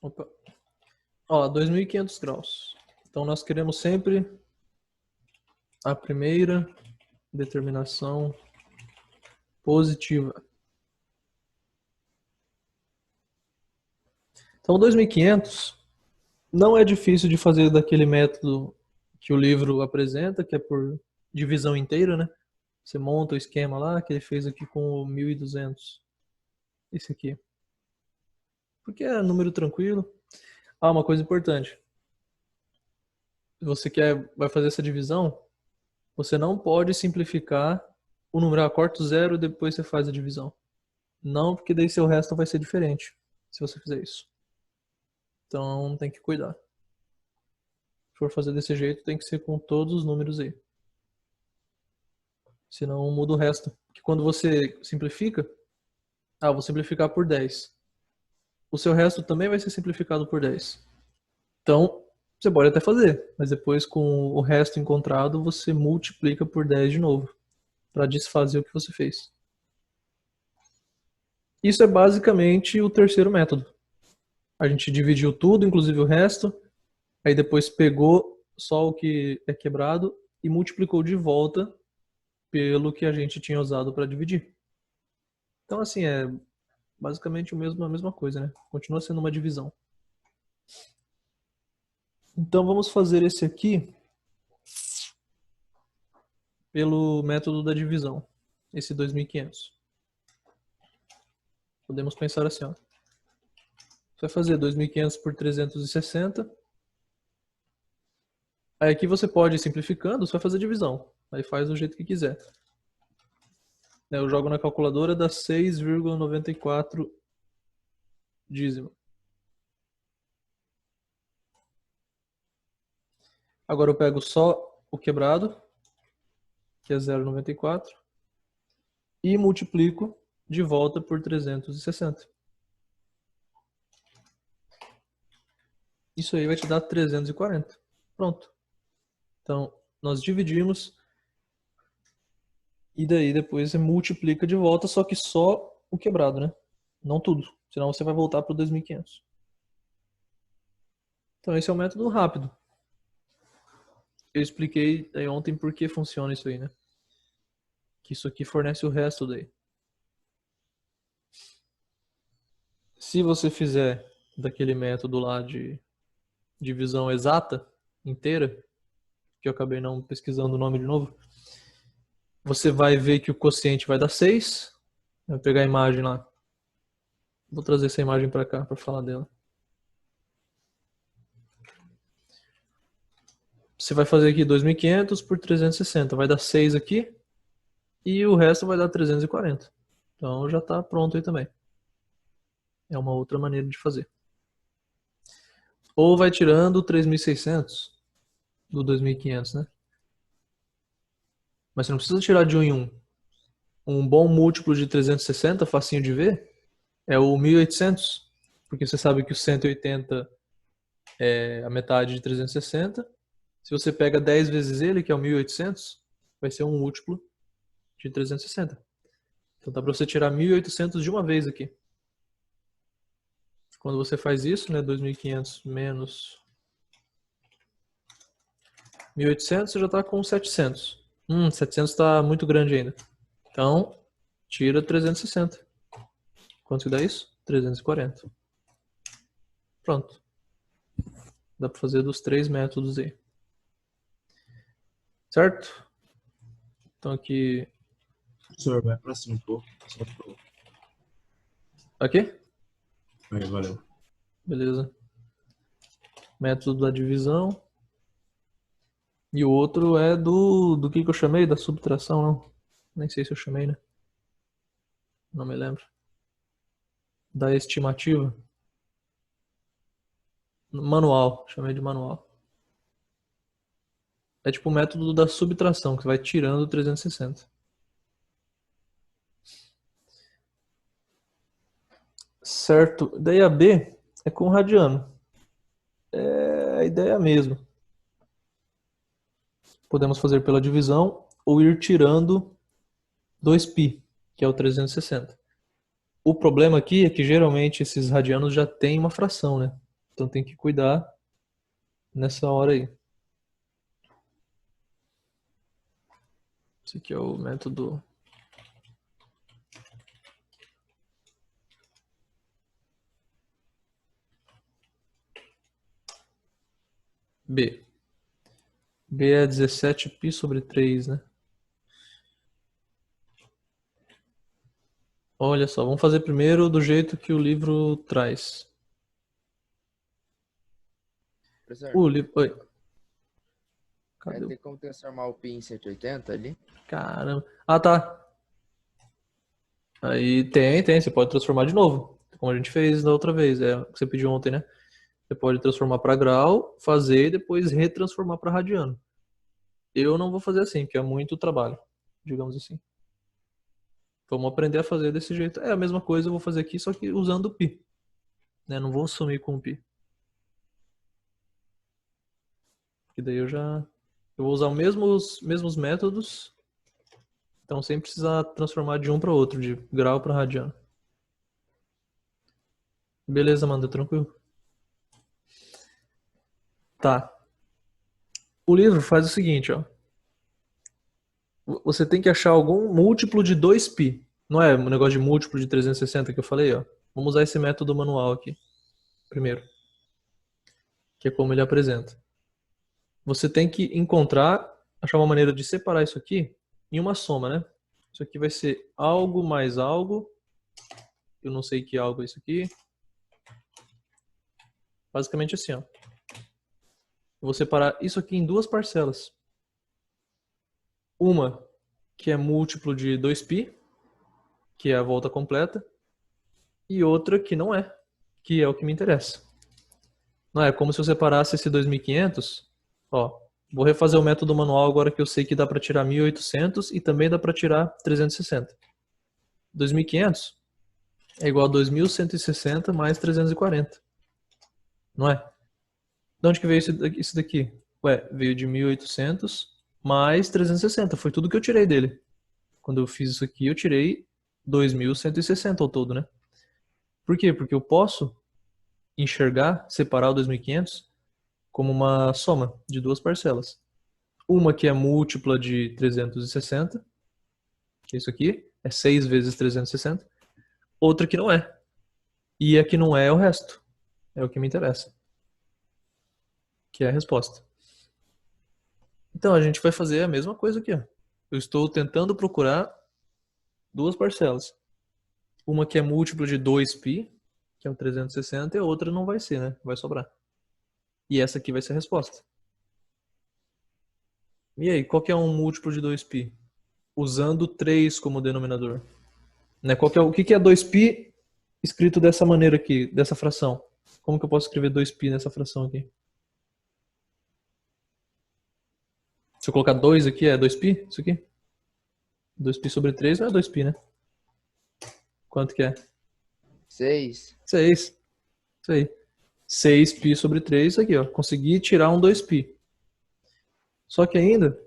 Opa. Ó, 2.500 graus. Então nós queremos sempre a primeira determinação positiva. Então 2.500 não é difícil de fazer daquele método que o livro apresenta, que é por divisão inteira, né? Você monta o esquema lá, que ele fez aqui com o 1.200. Esse aqui. Porque é número tranquilo. Ah, uma coisa importante. Se você vai fazer essa divisão, você não pode simplificar o número. Corta o zero e depois você faz a divisão. Não, porque daí seu resto vai ser diferente se você fizer isso. Então tem que cuidar. Se for fazer desse jeito, tem que ser com todos os números aí. Senão muda o resto. Porque quando você simplifica, vou simplificar por 10. O seu resto também vai ser simplificado por 10. Então, você pode até fazer, mas depois com o resto encontrado, você multiplica por 10 de novo, para desfazer o que você fez. Isso é basicamente o terceiro método. A gente dividiu tudo, inclusive o resto, aí depois pegou só o que é quebrado e multiplicou de volta pelo que a gente tinha usado para dividir. Então, assim, é basicamente a mesma coisa, né? Continua sendo uma divisão. Então, vamos fazer esse aqui pelo método da divisão, esse 2.500. Podemos pensar assim, ó. Você vai fazer 2.500 por 360. Aí aqui você pode ir simplificando, você vai fazer divisão. Aí faz do jeito que quiser. Eu jogo na calculadora, dá 6,94 dízimo. Agora eu pego só o quebrado, que é 0,94, e multiplico de volta por 360. Isso aí vai te dar 340. Pronto. Então, nós dividimos e daí depois você multiplica de volta, só que só o quebrado, né? Não tudo, senão você vai voltar para o 2.500. Então esse é o método rápido. Eu expliquei aí ontem por que funciona isso aí, né? Que isso aqui fornece o resto daí. Se você fizer daquele método lá de divisão exata, inteira, que eu acabei não pesquisando o nome de novo, você vai ver que o quociente vai dar 6. Vou pegar a imagem lá. Vou trazer essa imagem para cá para falar dela. Você vai fazer aqui 2.500 por 360. Vai dar 6 aqui. E o resto vai dar 340. Então já está pronto aí também. É uma outra maneira de fazer. Ou vai tirando 3.600 do 2.500, né? Mas você não precisa tirar de um em um. Um bom múltiplo de 360, facinho de ver, é o 1.800. Porque você sabe que o 180 é a metade de 360. Se você pega 10 vezes ele, que é o 1.800, vai ser um múltiplo de 360. Então dá para você tirar 1.800 de uma vez aqui. Quando você faz isso, né, 2.500 menos 1.800, você já está com 700. 700 está muito grande ainda. Então, tira 360. Quanto que dá isso? 340. Pronto. Dá para fazer dos 3 métodos aí. Certo? Então aqui... Professor, vai para cima um pouco. Aqui? Aí, valeu. Beleza. Método da divisão. E o outro é do que eu chamei? Da subtração, não? Nem sei se eu chamei, né? Não me lembro. Da estimativa. Manual. Chamei de manual. É tipo o método da subtração, que vai tirando 360. Certo. Daí a B é com radiano. É a ideia mesmo. Podemos fazer pela divisão ou ir tirando 2π, que é o 360. O problema aqui é que geralmente esses radianos já têm uma fração, né? Então tem que cuidar nessa hora aí. Esse aqui é o método B. B é 17π sobre 3, né? Olha só, vamos fazer primeiro do jeito que o livro traz. Professor, O livro... Oi. Cadê o... tem como transformar o pi em 180 ali? Caramba. Ah, tá. Aí tem. Você pode transformar de novo. Como a gente fez da outra vez. É o que você pediu ontem, né? Você pode transformar para grau, fazer e depois retransformar para radiano. Eu não vou fazer assim, porque é muito trabalho, digamos assim. Vamos aprender a fazer desse jeito. É a mesma coisa, eu vou fazer aqui, só que usando o pi. Né? Não vou sumir com o pi. Que daí eu vou usar os mesmos métodos, então sem precisar transformar de um para outro, de grau para radiano. Beleza, Amanda, tranquilo? Tá. O livro faz o seguinte, ó. Você tem que achar algum múltiplo de 2π. Não é um negócio de múltiplo de 360 que eu falei, ó. Vamos usar esse método manual aqui, primeiro, que é como ele apresenta. Você tem que achar uma maneira de separar isso aqui em uma soma, né? Isso aqui vai ser algo mais algo. Eu não sei que algo é isso aqui. Basicamente assim, ó. Eu vou separar isso aqui em duas parcelas. Uma que é múltiplo de 2π, que é a volta completa, e outra que não é, que é o que me interessa. Não é como se eu separasse esse 2.500, ó, vou refazer o método manual agora que eu sei que dá para tirar 1.800 e também dá para tirar 360. 2.500 é igual a 2.160 mais 340. Não é? De onde que veio isso daqui? Ué, veio de 1.800 mais 360. Foi tudo que eu tirei dele. Quando eu fiz isso aqui, eu tirei 2.160 ao todo, né? Por quê? Porque eu posso separar o 2.500 como uma soma de duas parcelas. Uma que é múltipla de 360, que é isso aqui, é 6 vezes 360. Outra que não é. E a que não é o resto. É o que me interessa. Que é a resposta. Então a gente vai fazer a mesma coisa aqui, ó. Eu estou tentando procurar duas parcelas. Uma que é múltiplo de 2π, que é o 360, e a outra não vai ser, né? Vai sobrar. E essa aqui vai ser a resposta. E aí, qual que é um múltiplo de 2π? Usando 3 como denominador. Né? O que é 2π escrito dessa maneira aqui, dessa fração? Como que eu posso escrever 2π nessa fração aqui? Se eu colocar 2 aqui, é 2π? Isso aqui? 2π sobre 3 não é 2π, né? Quanto que é? 6. 6. Isso aí. 6π sobre 3, aqui, ó. Consegui tirar um 2π. Só que ainda,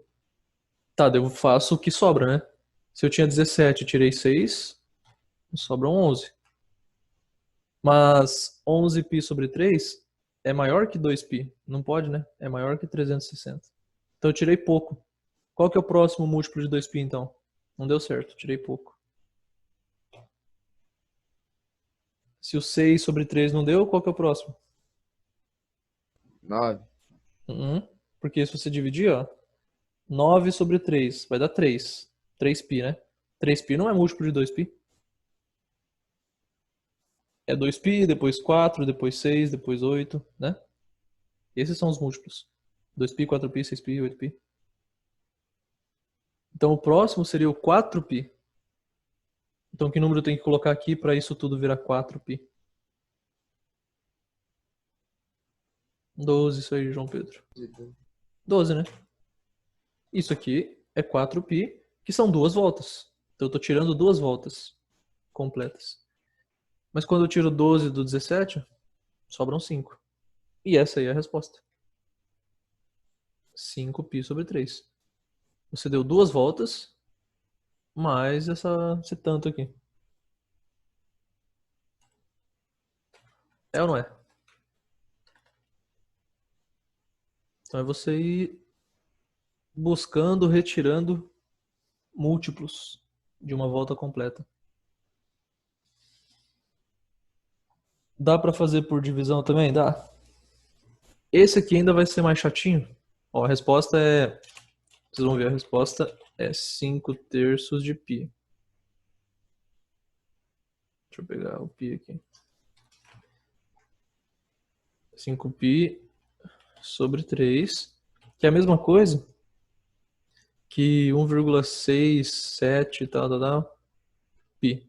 tá, eu faço o que sobra, né? Se eu tinha 17 e tirei 6, sobram 11. Mas 11π sobre 3 é maior que 2π. Não pode, né? É maior que 360. Então eu tirei pouco. Qual que é o próximo múltiplo de 2π, então? Não deu certo, tirei pouco. Se o 6 sobre 3 não deu, qual que é o próximo? 9. Porque se você dividir, ó, 9 sobre 3 vai dar 3. 3π, né? 3π não é múltiplo de 2π. É 2π, depois 4, depois 6, depois 8, né? Esses são os múltiplos. 2π, 4π, 6π, 8π. Então o próximo seria o 4π. Então que número eu tenho que colocar aqui para isso tudo virar 4π? 12, isso aí, João Pedro. 12, né? Isso aqui é 4π, que são duas voltas. Então eu estou tirando duas voltas completas. Mas quando eu tiro 12 do 17, sobram 5. E essa aí é a resposta. 5π sobre 3. Você deu duas voltas, mais esse tanto aqui. É ou não é? Então é você ir buscando, retirando múltiplos de uma volta completa. Dá para fazer por divisão também? Dá. Esse aqui ainda vai ser mais chatinho. Ó, a resposta é... Vocês vão ver, a resposta é 5/3 de π. Deixa eu pegar o π aqui. 5π sobre 3, que é a mesma coisa que 1,67 tal, π.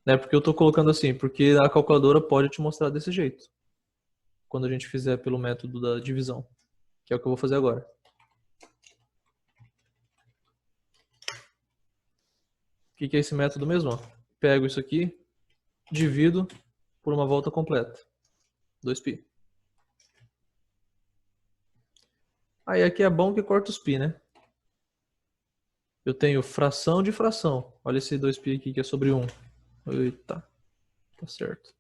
Né? Porque eu estou colocando assim, porque a calculadora pode te mostrar desse jeito, quando a gente fizer pelo método da divisão, que é o que eu vou fazer agora. O que é esse método mesmo? Ó? Pego isso aqui, divido por uma volta completa, 2π. Aí aqui é bom que corta os π, né? Eu tenho fração de fração. Olha esse 2π aqui que é sobre 1. Eita, tá certo.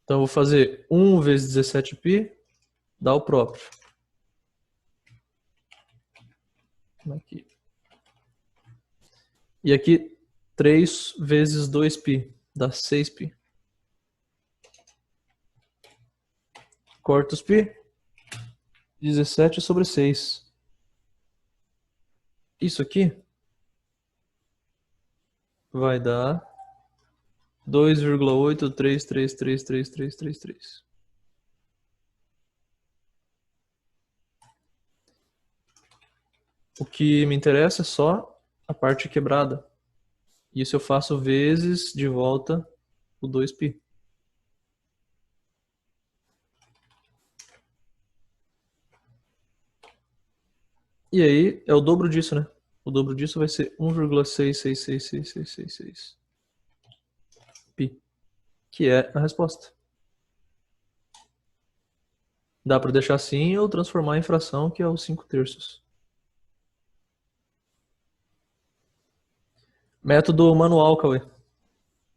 Então eu vou fazer 1 vezes 17π, dá o próprio. Aqui. E aqui 3 vezes 2π, dá 6π. Corta os π. 17 sobre 6. Isso aqui vai dar 2,8333333. O que me interessa é só a parte quebrada. Isso eu faço vezes de volta o 2π. E aí é o dobro disso, né? O dobro disso vai ser 1,666666 π, que é a resposta. Dá para deixar assim ou transformar em fração, que é o 5/3. Método manual, Cauê.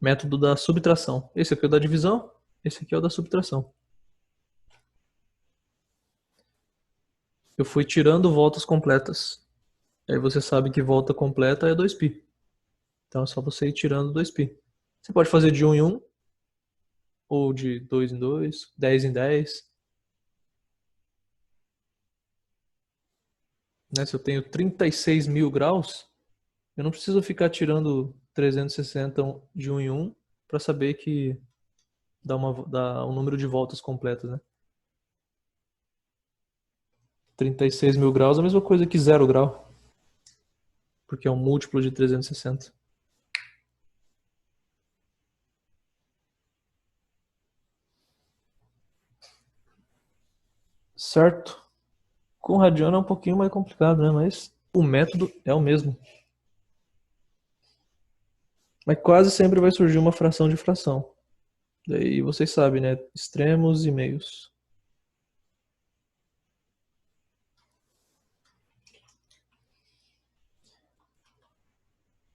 Método da subtração. Esse aqui é o da divisão, esse aqui é o da subtração. Eu fui tirando voltas completas. Aí você sabe que volta completa é 2π. Então é só você ir tirando 2π. Você pode fazer de 1 em 1, ou de 2 em 2, 10 em 10. Né? Se eu tenho 36 mil graus, eu não preciso ficar tirando 360 de 1 em 1 para saber que dá um número de voltas completas, né? 36 mil graus é a mesma coisa que 0 grau, porque é um múltiplo de 360. Certo? Com radiano é um pouquinho mais complicado, né? Mas o método é o mesmo. Mas quase sempre vai surgir uma fração de fração. Daí vocês sabem, né? Extremos e meios.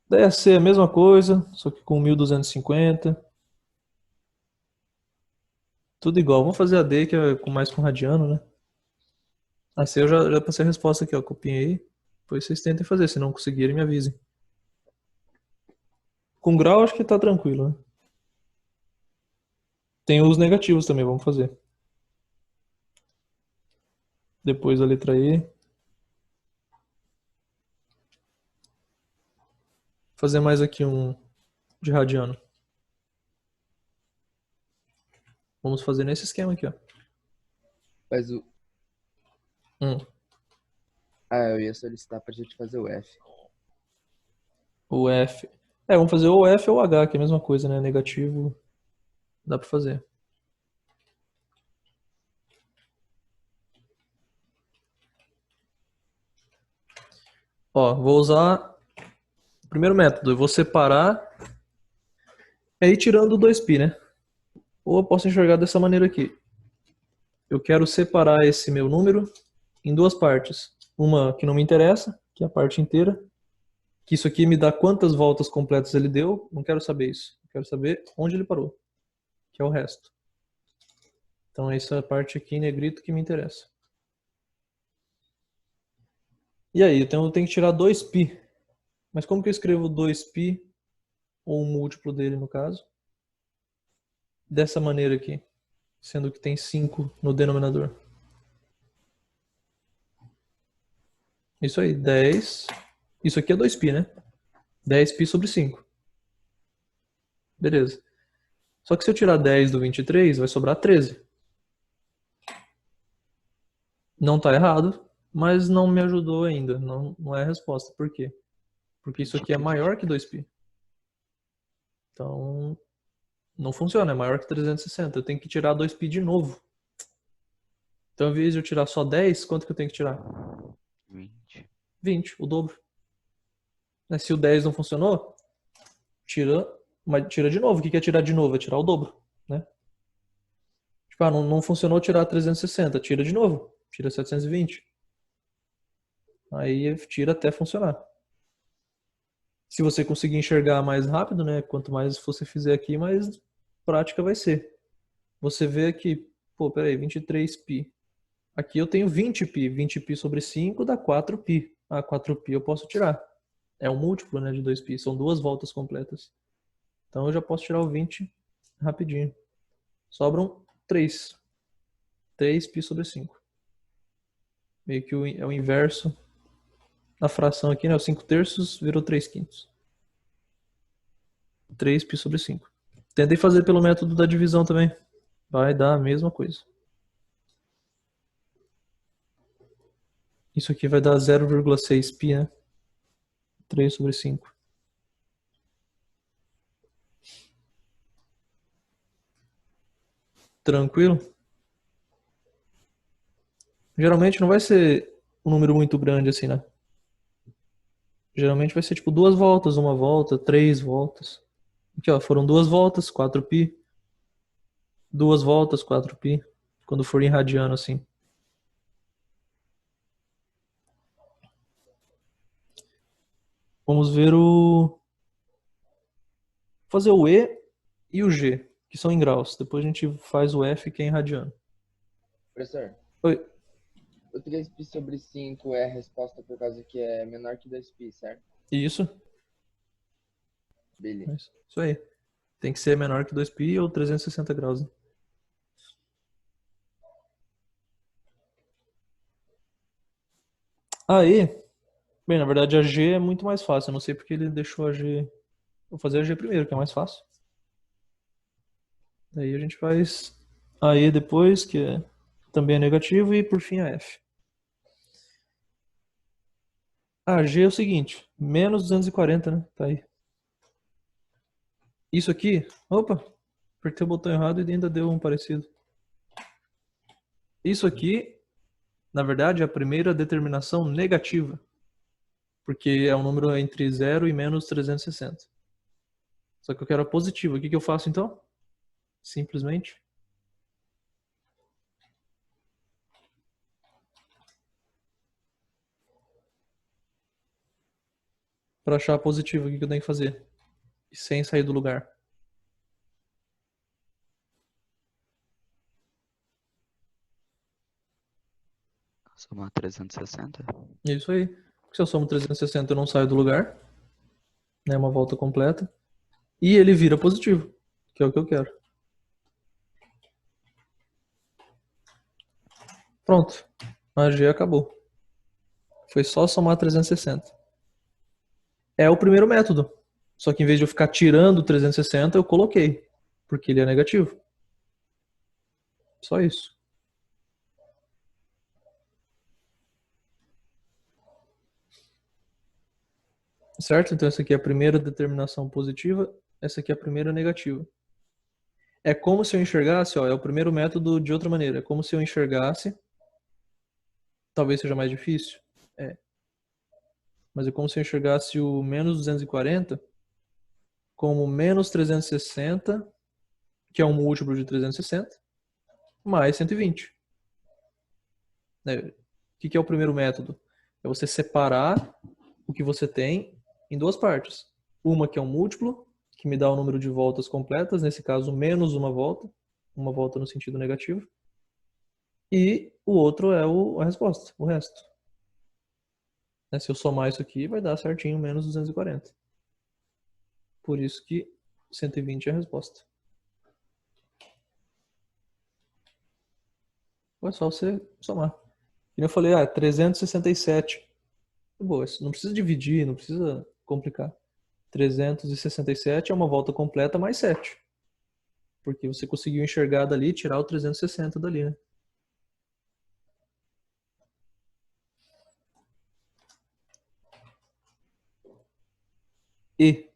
Daí a C é a mesma coisa, só que com 1250. Tudo igual. Vamos fazer a D, que é mais com radiano, né? A C eu já passei a resposta aqui, ó. Copiei. Depois vocês tentem fazer. Se não conseguirem, me avisem. Com grau acho que tá tranquilo, né? Tem os negativos também, vamos fazer. Depois a letra E. Fazer mais aqui um de radiano. Vamos fazer nesse esquema aqui, ó. Faz o... Hum. Ah, eu ia solicitar pra gente fazer o F. O F. Vamos fazer ou F ou H, que é a mesma coisa, né? Negativo. Dá pra fazer. Ó, vou usar o primeiro método. Eu vou separar e ir tirando o 2π, né? Ou eu posso enxergar dessa maneira aqui. Eu quero separar esse meu número em duas partes. Uma que não me interessa, que é a parte inteira. Que isso aqui me dá quantas voltas completas ele deu. Não quero saber isso. Eu quero saber onde ele parou. que é o resto. Então essa parte aqui em negrito que me interessa. E aí, então eu tenho que tirar 2π. Mas como que eu escrevo 2π, ou um múltiplo dele no caso? Dessa maneira aqui, sendo que tem 5 no denominador. Isso aí, 10. Isso aqui é 2π, né? 10π sobre 5. Beleza. Só que se eu tirar 10 do 23, vai sobrar 13. Não está errado, mas não me ajudou ainda. Não é a resposta. Por quê? Porque isso aqui é maior que 2π. Então, não funciona. É maior que 360. Eu tenho que tirar 2π de novo. Então, ao invés de eu tirar só 10, quanto que eu tenho que tirar? 20. 20, o dobro. Se o 10 não funcionou, mas tira de novo. O que é tirar de novo? É tirar o dobro, né? Tipo, não funcionou tirar 360. Tira de novo. Tira 720. Aí tira até funcionar. Se você conseguir enxergar mais rápido, né? Quanto mais você fizer aqui, mais prática vai ser. Você vê aqui, pô, peraí, 23π. Aqui eu tenho 20π. 20π sobre 5 dá 4π. 4π eu posso tirar. É um múltiplo, né, de 2π. São 2 voltas completas. Então eu já posso tirar o 20 rapidinho. Sobram 3. 3π sobre 5. Meio que é o inverso da fração aqui, né? Os 5 terços virou 3 quintos. 3π sobre 5. Tentei fazer pelo método da divisão também. Vai dar a mesma coisa. Isso aqui vai dar 0,6π, né? 3 sobre 5. Tranquilo? Geralmente não vai ser um número muito grande assim, né? Geralmente vai ser tipo 2 voltas, 1 volta, 3 voltas. Aqui, ó, foram 2 voltas, 4π. 2 voltas, 4π. Quando for em radiano assim. Vamos ver fazer o E e o G, que são em graus. Depois a gente faz o F, que é em radiano. Professor, Oi. o 3π sobre 5 é a resposta por causa que é menor que 2π, certo? Isso. Beleza. Isso aí. Tem que ser menor que 2π ou 360 graus. Né? Aí, bem, na verdade a G é muito mais fácil. Eu não sei porque ele deixou a G. Vou fazer a G primeiro, que é mais fácil. Daí a gente faz a E depois, que também é negativo, e por fim a F. A G é o seguinte, menos 240, né? Tá aí. Isso aqui, opa, apertei o botão errado e ainda deu um parecido. Isso aqui, na verdade, é a primeira determinação negativa. Porque é um número entre 0 e menos 360. Só que eu quero a positiva. O que eu faço então? Simplesmente. Para achar a positiva, o que eu tenho que fazer? Sem sair do lugar. Somar 360? É isso aí. Porque se eu somo 360 eu não saio do lugar. Né, uma volta completa. E ele vira positivo. Que é o que eu quero. Pronto. A G acabou. Foi só somar 360. É o primeiro método. Só que em vez de eu ficar tirando 360, eu coloquei. Porque ele é negativo. Só isso. Certo? Então essa aqui é a primeira determinação positiva. Essa aqui é a primeira negativa. É como se eu enxergasse, ó, é o primeiro método de outra maneira. É como se eu enxergasse. Talvez seja mais difícil. É. Mas é como se eu enxergasse o menos 240 como menos 360, que é um múltiplo de 360, mais 120. O que é o primeiro método? É você separar o que você tem em duas partes. Uma que é um múltiplo, que me dá o número de voltas completas, nesse caso menos uma volta no sentido negativo. E o outro é a resposta, o resto. Né, se eu somar isso aqui, vai dar certinho menos 240. Por isso que 120 é a resposta. É só você somar. E eu falei, 367. Boa, não precisa dividir, não precisa complicar. 367 é uma volta completa mais 7. Porque você conseguiu enxergar dali e tirar o 360 dali, né? E.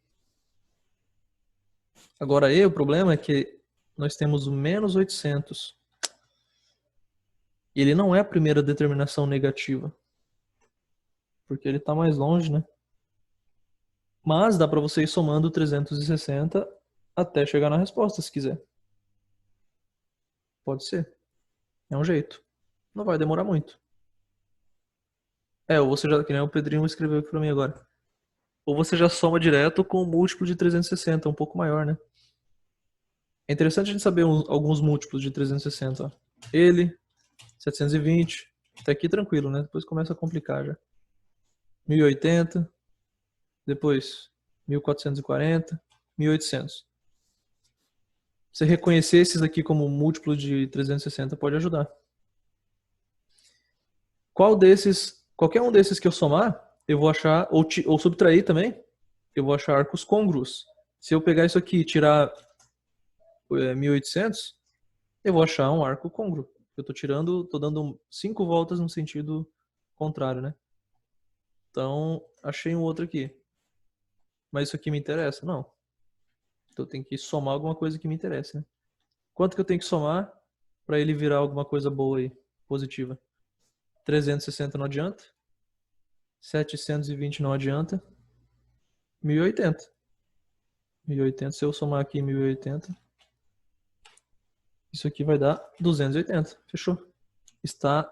Agora E, o problema é que nós temos o menos 800. E ele não é a primeira determinação negativa. Porque ele está mais longe, né? Mas dá para você ir somando 360 até chegar na resposta, se quiser. Pode ser. É um jeito. Não vai demorar muito. Ou você já, que nem o Pedrinho escreveu aqui para mim agora. Ou você já soma direto com o múltiplo de 360, um pouco maior, né? É interessante a gente saber alguns múltiplos de 360. Ó. Ele, 720, até aqui tranquilo, né? Depois começa a complicar já. 1080, depois 1440, 1800. Você reconhecer esses aqui como múltiplo de 360 pode ajudar. Qualquer um desses que eu somar, eu vou achar, ou subtrair também, eu vou achar arcos côngruos. Se eu pegar isso aqui e tirar 1800, eu vou achar um arco côngruo. Eu tô dando 5 voltas no sentido contrário, né? Então, achei um outro aqui. Mas isso aqui me interessa? Não. Então eu tenho que somar alguma coisa que me interessa, né? Quanto que eu tenho que somar para ele virar alguma coisa boa aí, positiva? 360 não adianta. 720 não adianta. 1080. 1080, se eu somar aqui 1080, isso aqui vai dar 280. Fechou? Está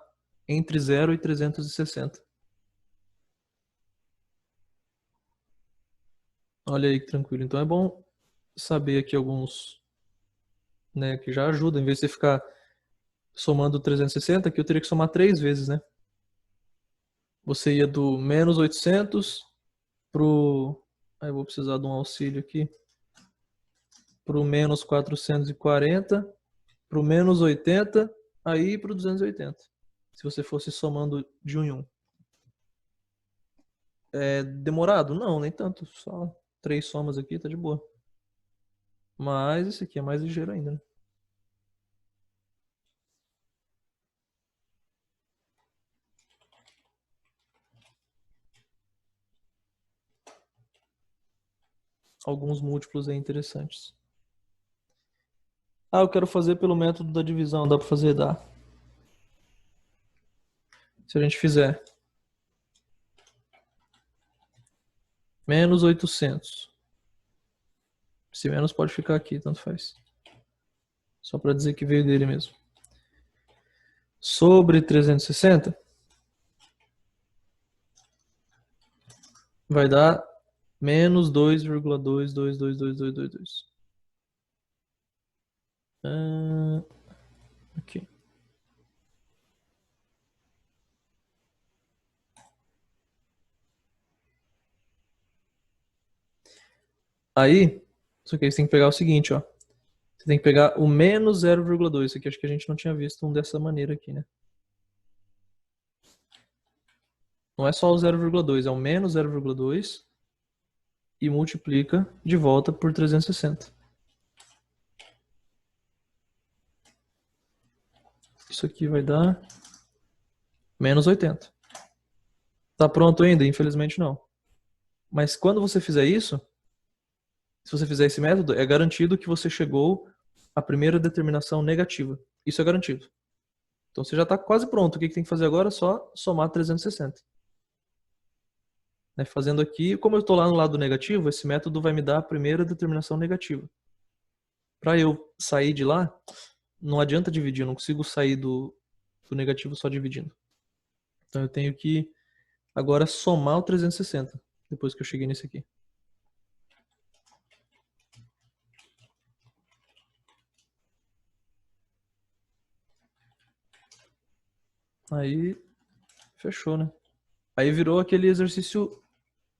entre 0 e 360. Olha aí que tranquilo. Então é bom saber aqui alguns, né, que já ajuda. Em vez de você ficar somando 360, aqui eu teria que somar 3 vezes, né? Você ia do menos 800 pro... Aí eu vou precisar de um auxílio aqui. Pro menos 440, pro menos 80, aí pro 280. Se você fosse somando de um em um. É demorado? Não, nem tanto. Só 3 somas aqui, tá de boa. Mas esse aqui é mais ligeiro ainda, né? Alguns múltiplos aí interessantes. Eu quero fazer pelo método da divisão. Dá pra fazer? Dá. Se a gente fizer menos 800. Esse menos pode ficar aqui, tanto faz. Só para dizer que veio dele mesmo. Sobre 360, vai dar menos 2,2222222. Aqui. Aí, só que aí você tem que pegar o seguinte, ó. Você tem que pegar o menos 0,2. Isso aqui acho que a gente não tinha visto um dessa maneira aqui, né? Não é só o 0,2, é o menos 0,2 e multiplica de volta por 360. Isso aqui vai dar menos 80. Tá pronto ainda? Infelizmente não. Mas quando você fizer isso, se você fizer esse método, é garantido que você chegou à primeira determinação negativa. Isso é garantido. Então você já está quase pronto. O que tem que fazer agora? Só somar 360. Né? Fazendo aqui, como eu estou lá no lado negativo, esse método vai me dar a primeira determinação negativa. Para eu sair de lá, não adianta dividir, eu não consigo sair do negativo só dividindo. Então eu tenho que agora somar o 360, depois que eu cheguei nesse aqui. Aí, fechou, né? Aí virou aquele exercício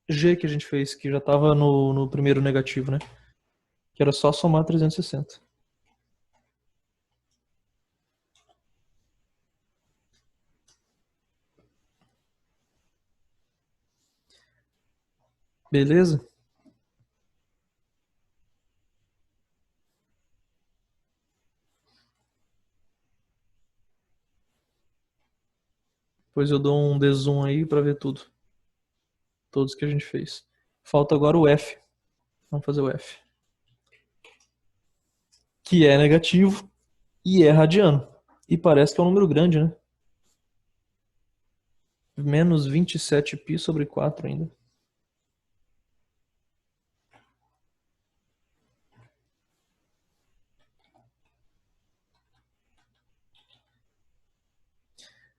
G que a gente fez, que já tava no primeiro negativo, né? Que era só somar 360. Beleza? Depois eu dou um D-zoom aí pra ver tudo. Todos que a gente fez. Falta agora o F. Vamos fazer o F. Que é negativo e é radiano. E parece que é um número grande, né? Menos 27π sobre 4 ainda.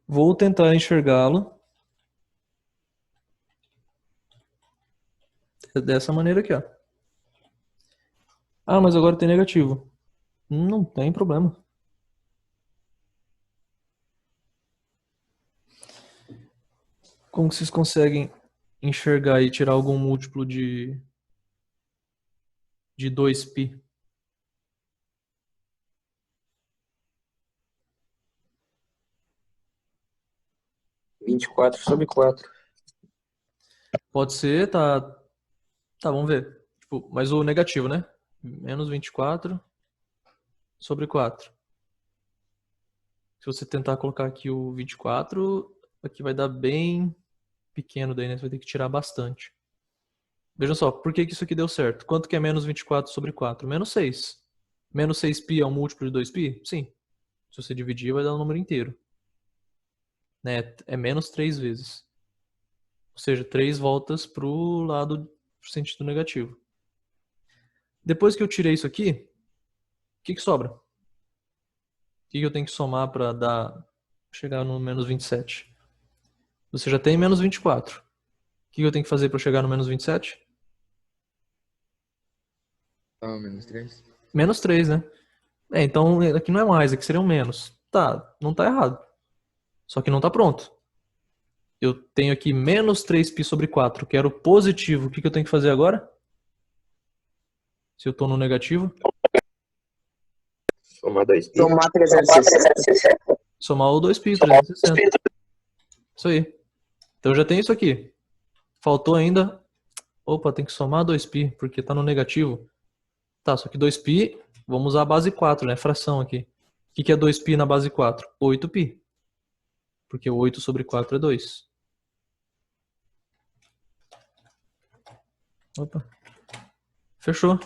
Vou tentar enxergá-lo dessa maneira aqui, ó. Ah, mas agora tem negativo. Não tem problema. Como que vocês conseguem enxergar e tirar algum múltiplo de 2π? Vinte e quatro sobre 4. Pode ser, tá. Tá, vamos ver. Tipo, mas o negativo, né? Menos 24 sobre 4. Se você tentar colocar aqui o 24, aqui vai dar bem pequeno daí, né? Você vai ter que tirar bastante. Veja só, por que que isso aqui deu certo? Quanto que é menos 24 sobre 4? Menos 6. Menos 6π é um múltiplo de 2π? Sim. Se você dividir, vai dar um número inteiro. Né? É menos 3 vezes. Ou seja, 3 voltas pro lado pro sentido negativo. Depois que eu tirei isso aqui, o que que sobra? O que que eu tenho que somar para chegar no menos 27? Você já tem menos 24. O que que eu tenho que fazer para chegar no menos 27? Ah, menos 3. Menos 3, né? Então aqui não é mais, aqui seria um menos. Tá, não tá errado. Só que não tá pronto. Eu tenho aqui menos 3π sobre 4, que era o positivo. O que que eu tenho que fazer agora? Se eu tô no negativo? Somar 2π. Somar 360. Somar o 2π, 360. Isso aí. Então eu já tenho isso aqui. Faltou ainda... Opa, tem que somar 2π, porque tá no negativo. Tá, só que 2π, vamos usar a base 4, né? Fração aqui. O que que é 2π na base 4? 8π. Porque 8 sobre 4 é 2. Opa. Fechou.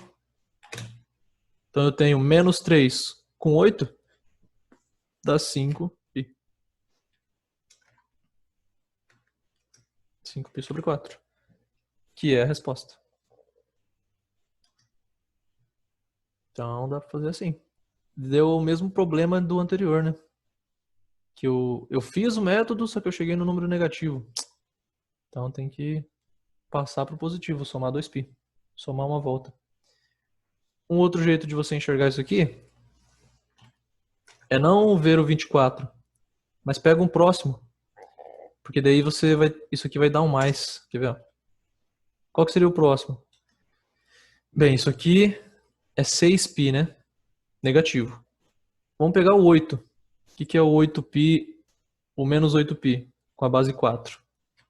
Então eu tenho menos 3 com 8, dá 5π. 5π sobre 4. Que é a resposta. Então dá pra fazer assim. Deu o mesmo problema do anterior, né? Que eu fiz o método, só que eu cheguei no número negativo. Então tem que passar pro positivo, somar 2π. Somar uma volta. Um outro jeito de você enxergar isso aqui é não ver o 24, mas pega um próximo. Porque daí você vai. Isso aqui vai dar um mais. Quer ver? Qual que seria o próximo? Bem, isso aqui é 6π, né? Negativo. Vamos pegar o 8. O que é o 8π, o menos 8π, com a base 4?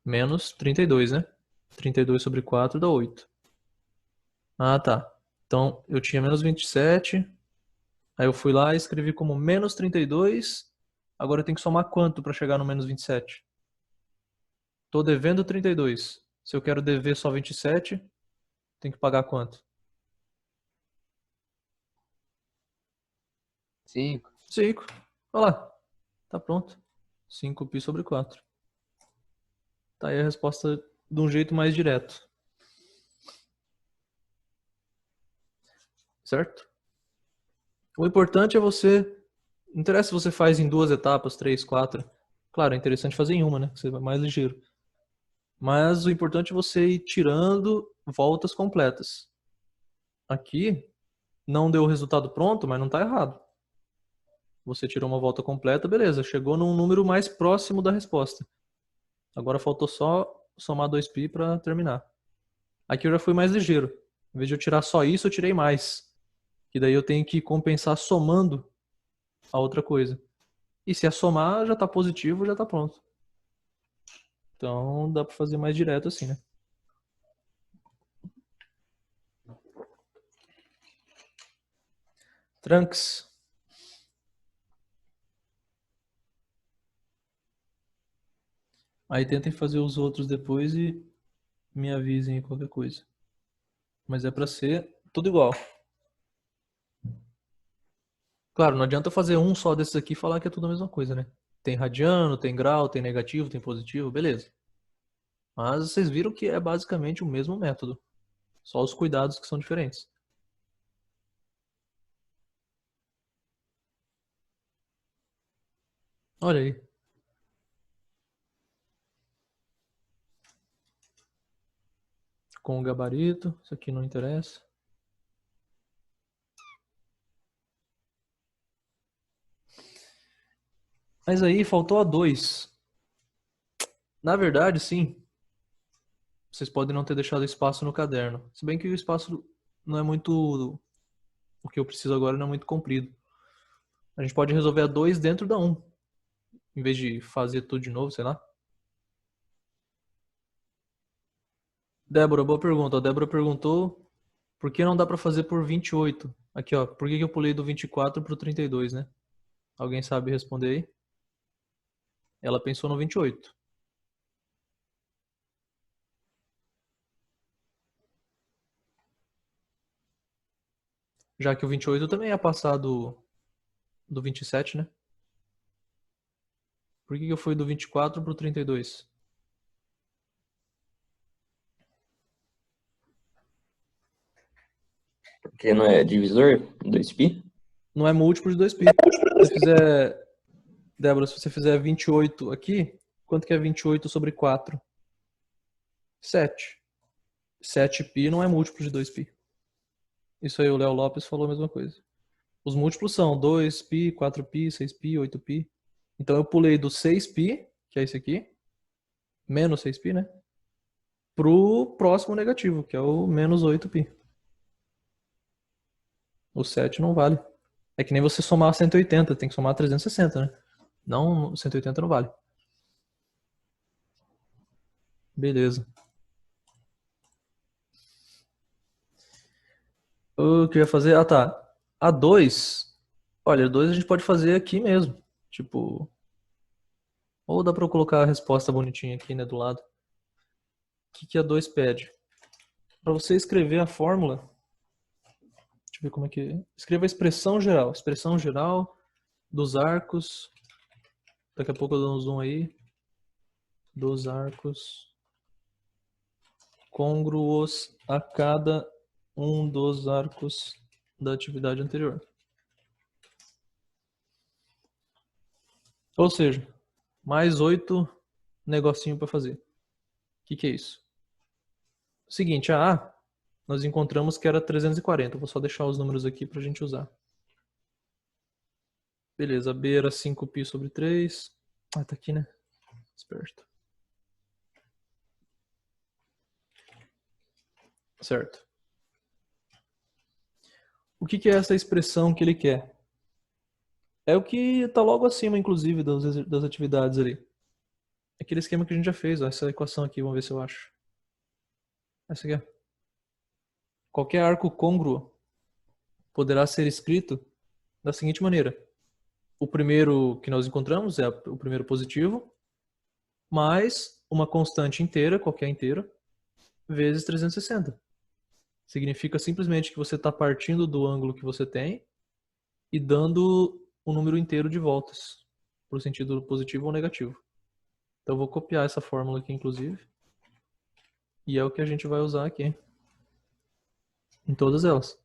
Menos 32, né? 32 sobre 4 dá 8. Ah, tá. Então, eu tinha menos 27. Aí eu fui lá e escrevi como menos 32. Agora eu tenho que somar quanto para chegar no menos 27? Tô devendo 32. Se eu quero dever só 27, tenho que pagar quanto? 5. 5. Olha lá. Tá pronto. 5π sobre 4. Tá aí a resposta de um jeito mais direto. Certo? O importante é você... Não interessa se você faz em 2 etapas, 3, 4. Claro, é interessante fazer em uma, né? Você vai mais ligeiro. Mas o importante é você ir tirando voltas completas. Aqui, não deu o resultado pronto, mas não está errado. Você tirou uma volta completa, beleza. Chegou num número mais próximo da resposta. Agora faltou só somar 2π para terminar. Aqui eu já fui mais ligeiro. Em vez de eu tirar só isso, eu tirei mais. Que daí eu tenho que compensar somando a outra coisa. E se é somar, já está positivo, já está pronto. Então dá para fazer mais direto assim, né? Trunks. Aí tentem fazer os outros depois e me avisem qualquer coisa. Mas é para ser tudo igual. Claro, não adianta fazer um só desses aqui e falar que é tudo a mesma coisa, né? Tem radiano, tem grau, tem negativo, tem positivo, beleza. Mas vocês viram que é basicamente o mesmo método. Só os cuidados que são diferentes. Olha aí. Com o gabarito, isso aqui não interessa. Mas aí faltou a 2. Na verdade, sim. Vocês podem não ter deixado espaço no caderno. Se bem que o espaço não é muito... O que eu preciso agora não é muito comprido. A gente pode resolver a 2 dentro da 1. Em vez de fazer tudo de novo, sei lá. Débora, boa pergunta. A Débora perguntou por que não dá pra fazer por 28. Aqui, ó. Por que eu pulei do 24 pro 32, né? Alguém sabe responder aí? Ela pensou no 28. Já que o 28 também ia passar do 27, né? Por que eu fui do 24 pro 32? Porque não é divisor? 2π? Não é múltiplo de 2π. Se você fizer... Débora, se você fizer 28 aqui, quanto que é 28 sobre 4? 7. 7π não é múltiplo de 2π. Isso aí o Léo Lopes falou a mesma coisa. Os múltiplos são 2π, 4π, 6π, 8π. Então eu pulei do 6π, que é esse aqui, menos 6π, né? Pro próximo negativo, que é o menos 8π. O 7 não vale. É que nem você somar 180, tem que somar 360, né? Não, 180 não vale. Beleza. O que eu ia fazer? Ah, tá. A 2. Olha, a 2 a gente pode fazer aqui mesmo. Tipo. Ou dá pra eu colocar a resposta bonitinha aqui, né, do lado. O que a 2 pede? Pra você escrever a fórmula. Deixa eu ver como é que é. Escreva a expressão geral. Expressão geral dos arcos. Daqui a pouco eu dou um zoom aí. Dos arcos côngruos a cada um dos arcos da atividade anterior. Ou seja, mais 8 negocinho para fazer. O que é isso? Seguinte, a A, nós encontramos que era 340. Vou só deixar os números aqui para a gente usar. Beleza, a B era 5π sobre 3. Ah, tá aqui, né? Esperto. Certo. O que é essa expressão que ele quer? É o que está logo acima, inclusive, das atividades ali. Aquele esquema que a gente já fez, ó, essa equação aqui, vamos ver se eu acho. Essa aqui, ó. Qualquer arco côngruo poderá ser escrito da seguinte maneira. O primeiro que nós encontramos é o primeiro positivo, mais uma constante inteira, qualquer inteira, vezes 360. Significa simplesmente que você está partindo do ângulo que você tem e dando um número inteiro de voltas, para o sentido positivo ou negativo. Então eu vou copiar essa fórmula aqui, inclusive. E é o que a gente vai usar aqui. Em todas elas.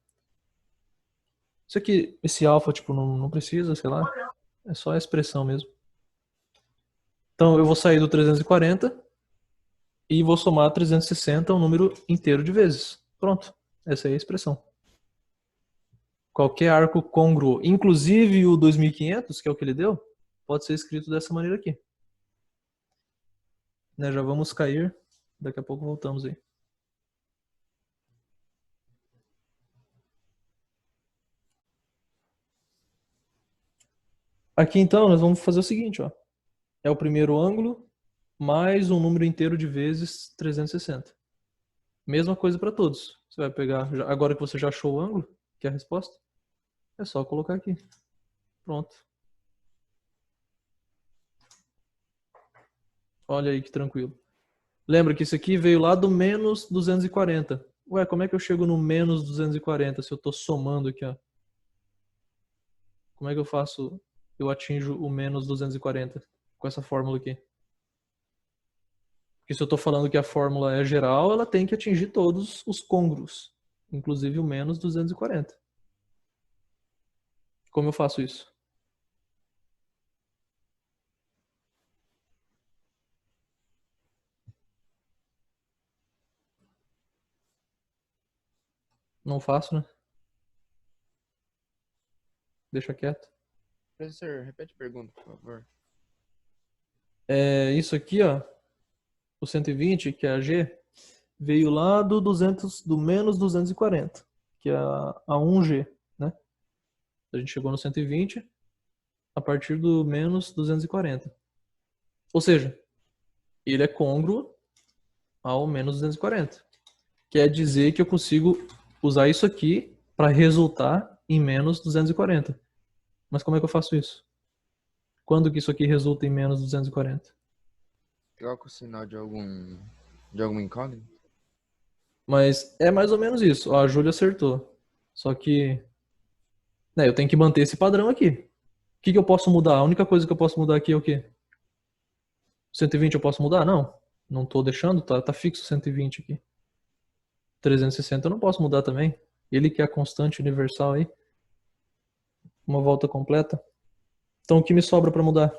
Isso aqui, esse alfa, tipo, não precisa, sei lá. É só a expressão mesmo. Então eu vou sair do 340 e vou somar 360, um número inteiro de vezes. Pronto. Essa é a expressão. Qualquer arco congruo, inclusive o 2500, que é o que ele deu, pode ser escrito dessa maneira aqui. Né, já vamos cair. Daqui a pouco voltamos aí. Aqui então nós vamos fazer o seguinte, ó. É o primeiro ângulo mais um número inteiro de vezes 360. Mesma coisa para todos. Você vai pegar, agora que você já achou o ângulo, que é a resposta, é só colocar aqui. Pronto. Olha aí que tranquilo. Lembra que isso aqui veio lá do menos 240. Ué, como é que eu chego no menos 240 se eu estou somando aqui, ó? Como é que eu faço? Eu atinjo o menos 240 com essa fórmula aqui. Porque se eu estou falando que a fórmula é geral, ela tem que atingir todos os côngruos, inclusive o menos 240. Como eu faço isso? Não faço, né? Deixa quieto. Professor, repete a pergunta, por favor. É isso aqui, ó. O 120, que é a G, veio lá do 200, do menos 240, que é a 1G, né? A gente chegou no 120 a partir do menos 240. Ou seja, ele é côngruo ao menos 240. Quer dizer que eu consigo usar isso aqui para resultar em menos 240. Mas como é que eu faço isso? Quando que isso aqui resulta em menos 240? Troca o sinal de alguma incógnita? Mas é mais ou menos isso. Ó, a Júlia acertou. Só que, né, eu tenho que manter esse padrão aqui. O que que eu posso mudar? A única coisa que eu posso mudar aqui é o quê? 120 eu posso mudar? Não. Não tô deixando, tá fixo 120 aqui. 360 eu não posso mudar também. Ele que é a constante universal aí. Uma volta completa. Então o que me sobra para mudar?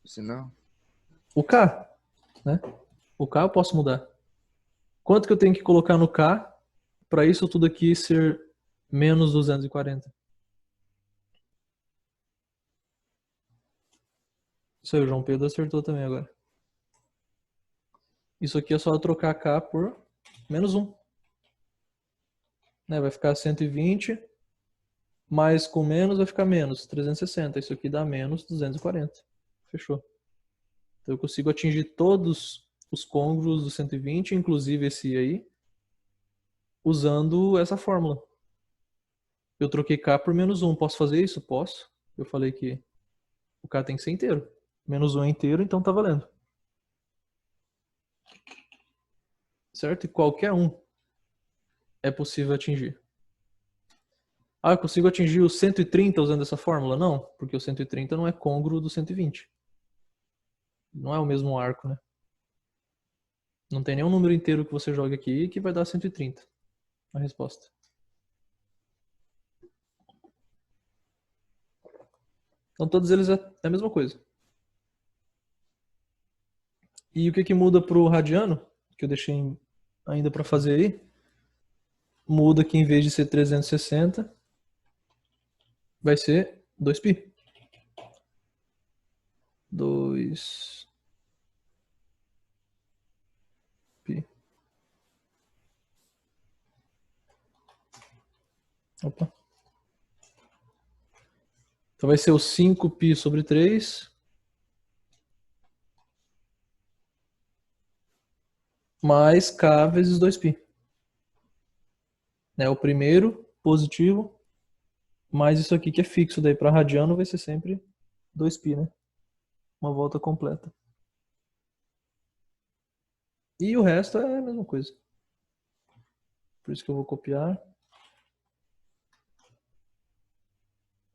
O sinal? O K, né? O K eu posso mudar. Quanto que eu tenho que colocar no K para isso tudo aqui ser menos 240? Isso aí, o João Pedro acertou também agora. Isso aqui é só trocar K por menos 1. Né? Vai ficar 120, mais com menos vai ficar menos 360. Isso aqui dá menos 240. Fechou. Então eu consigo atingir todos os côngruos do 120, inclusive esse aí, usando essa fórmula. Eu troquei K por menos 1. Posso fazer isso? Posso. Eu falei que o K tem que ser inteiro. Menos 1 é inteiro, então tá valendo. Certo? E qualquer um é possível atingir. Ah, eu consigo atingir o 130 usando essa fórmula? Não, porque o 130 não é côngruo do 120. Não é o mesmo arco, né? Não tem nenhum número inteiro que você jogue aqui que vai dar 130 a resposta. Então todos eles é a mesma coisa. E o que que muda pro radiano, que eu deixei ainda para fazer aí? Muda que em vez de ser 360, vai ser 2π. 2π. Opa. Então vai ser o 5π sobre 3 mais K vezes 2π. Né? O primeiro positivo mais isso aqui que é fixo. Daí para radiano vai ser sempre 2π, né? Uma volta completa. E o resto é a mesma coisa. Por isso que eu vou copiar.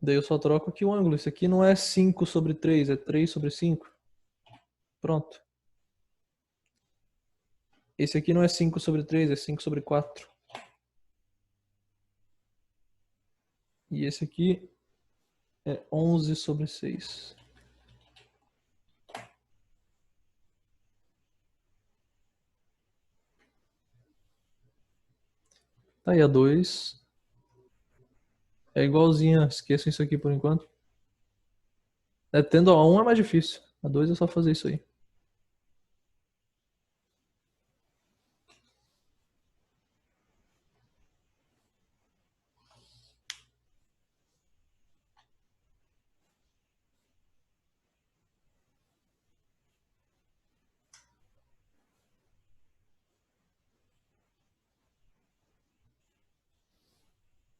Daí eu só troco aqui o ângulo. Isso aqui não é 5 sobre 3, é 3 sobre 5. Pronto. Esse aqui não é 5 sobre 3, é 5 sobre 4. E esse aqui é 11 sobre 6. Tá aí a 2. É igualzinha, esqueçam isso aqui por enquanto. Tendo a 1 é mais difícil. A 2 é só fazer isso aí.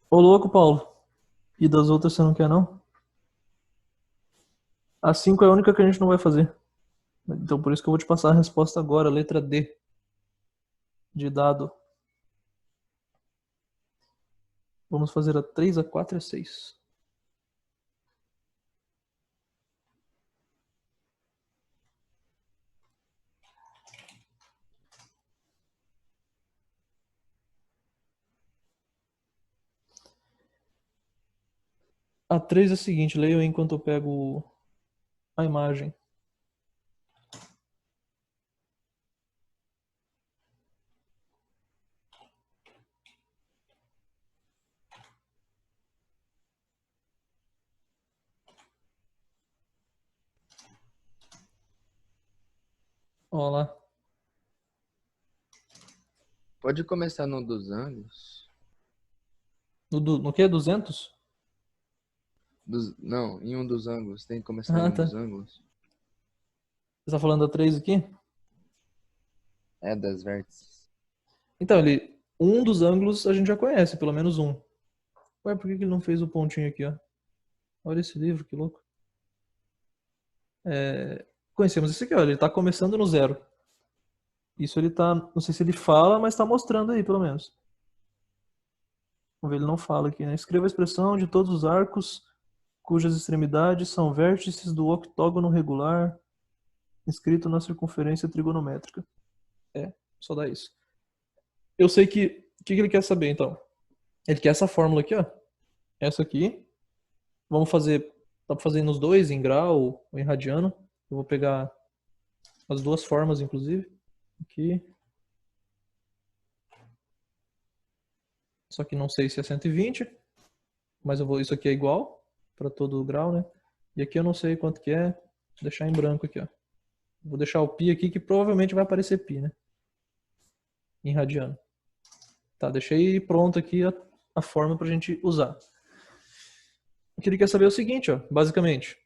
Ô louco, Paulo. E das outras você não quer não? A 5 é a única que a gente não vai fazer. Então por isso que eu vou te passar a resposta agora, letra D. De dado. Vamos fazer a 3, a 4 e a 6. A 3 é a seguinte, leio aí enquanto eu pego a imagem. Olha lá. Pode começar no dos ângulos? No que? 200? Não, em um dos ângulos. Tem que começar em Ah, um tá. dos ângulos. Você tá falando da 3 aqui? É, das vértices. Então, um dos ângulos a gente já conhece, pelo menos um. Ué, por que ele não fez o pontinho aqui, ó? Olha esse livro, que louco. Conhecemos esse aqui, ó. Ele tá começando no 0. Isso ele tá... Não sei se ele fala, mas tá mostrando aí, pelo menos. Vamos ver, ele não fala aqui, né? Escreva a expressão de todos os arcos cujas extremidades são vértices do octógono regular inscrito na circunferência trigonométrica. Só dá isso. Eu sei que... O que ele quer saber, então? Ele quer essa fórmula aqui, ó. Essa aqui. Vamos fazer... Dá pra fazer nos dois, em grau ou em radiano. Eu vou pegar as duas formas, inclusive. Aqui. Só que não sei se é 120. Mas isso aqui é igual para todo o grau, né? E aqui eu não sei quanto que é. Vou deixar em branco aqui, ó. Vou deixar o π aqui, que provavelmente vai aparecer π, né? Em radiano. Tá, deixei pronto aqui a forma pra gente usar. O que ele quer saber é o seguinte, ó. Basicamente.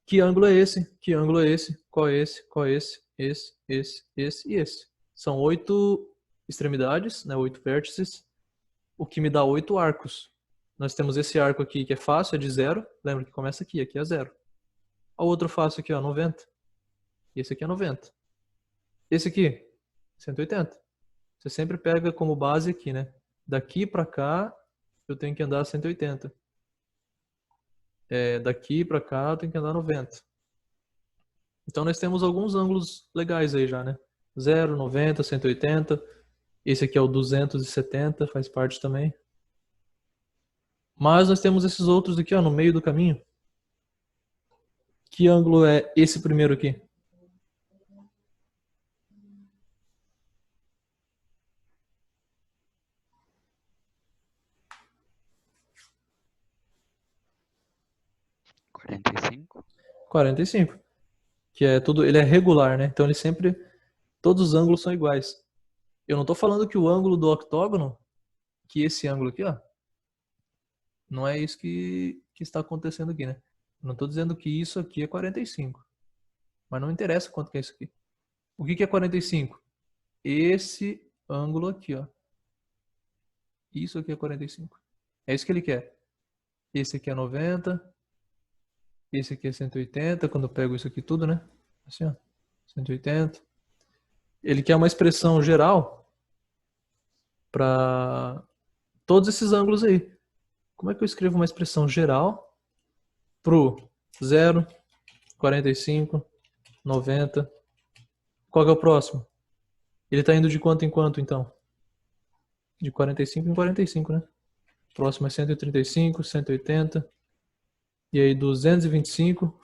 Que ângulo é esse? Que ângulo é esse? Qual é esse? Qual é esse? Esse e esse. São 8 extremidades, né? 8 vértices. O que me dá 8 arcos. Nós temos esse arco aqui que é fácil, é de 0. Lembra que começa aqui é 0. O outro fácil aqui, ó, 90. E esse aqui é 90. Esse aqui, 180. Você sempre pega como base aqui, né? Daqui pra cá, eu tenho que andar 180. Daqui pra cá, eu tenho que andar 90. Então nós temos alguns ângulos legais aí já, né? 0, 90, 180. Esse aqui é o 270, faz parte também. Mas nós temos esses outros aqui, ó, no meio do caminho. Que ângulo é esse primeiro aqui? $45. 45. Que é tudo, ele é regular, né? Então ele sempre, todos os ângulos são iguais. Eu não tô falando que o ângulo do octógono, que esse ângulo aqui, ó, não é isso que está acontecendo aqui, né? Eu não tô dizendo que isso aqui é 45. Mas não interessa quanto que é isso aqui. O que é 45? Esse ângulo aqui, ó. Isso aqui é 45. É isso que ele quer. Esse aqui é 90. Esse aqui é 180, quando eu pego isso aqui tudo, né? Assim, ó. 180. Ele quer uma expressão geral para todos esses ângulos aí. Como é que eu escrevo uma expressão geral pro 0, 45, 90? Qual que é o próximo? Ele está indo de quanto em quanto, então? De 45 em 45, né? O próximo é 135, 180. E aí 225.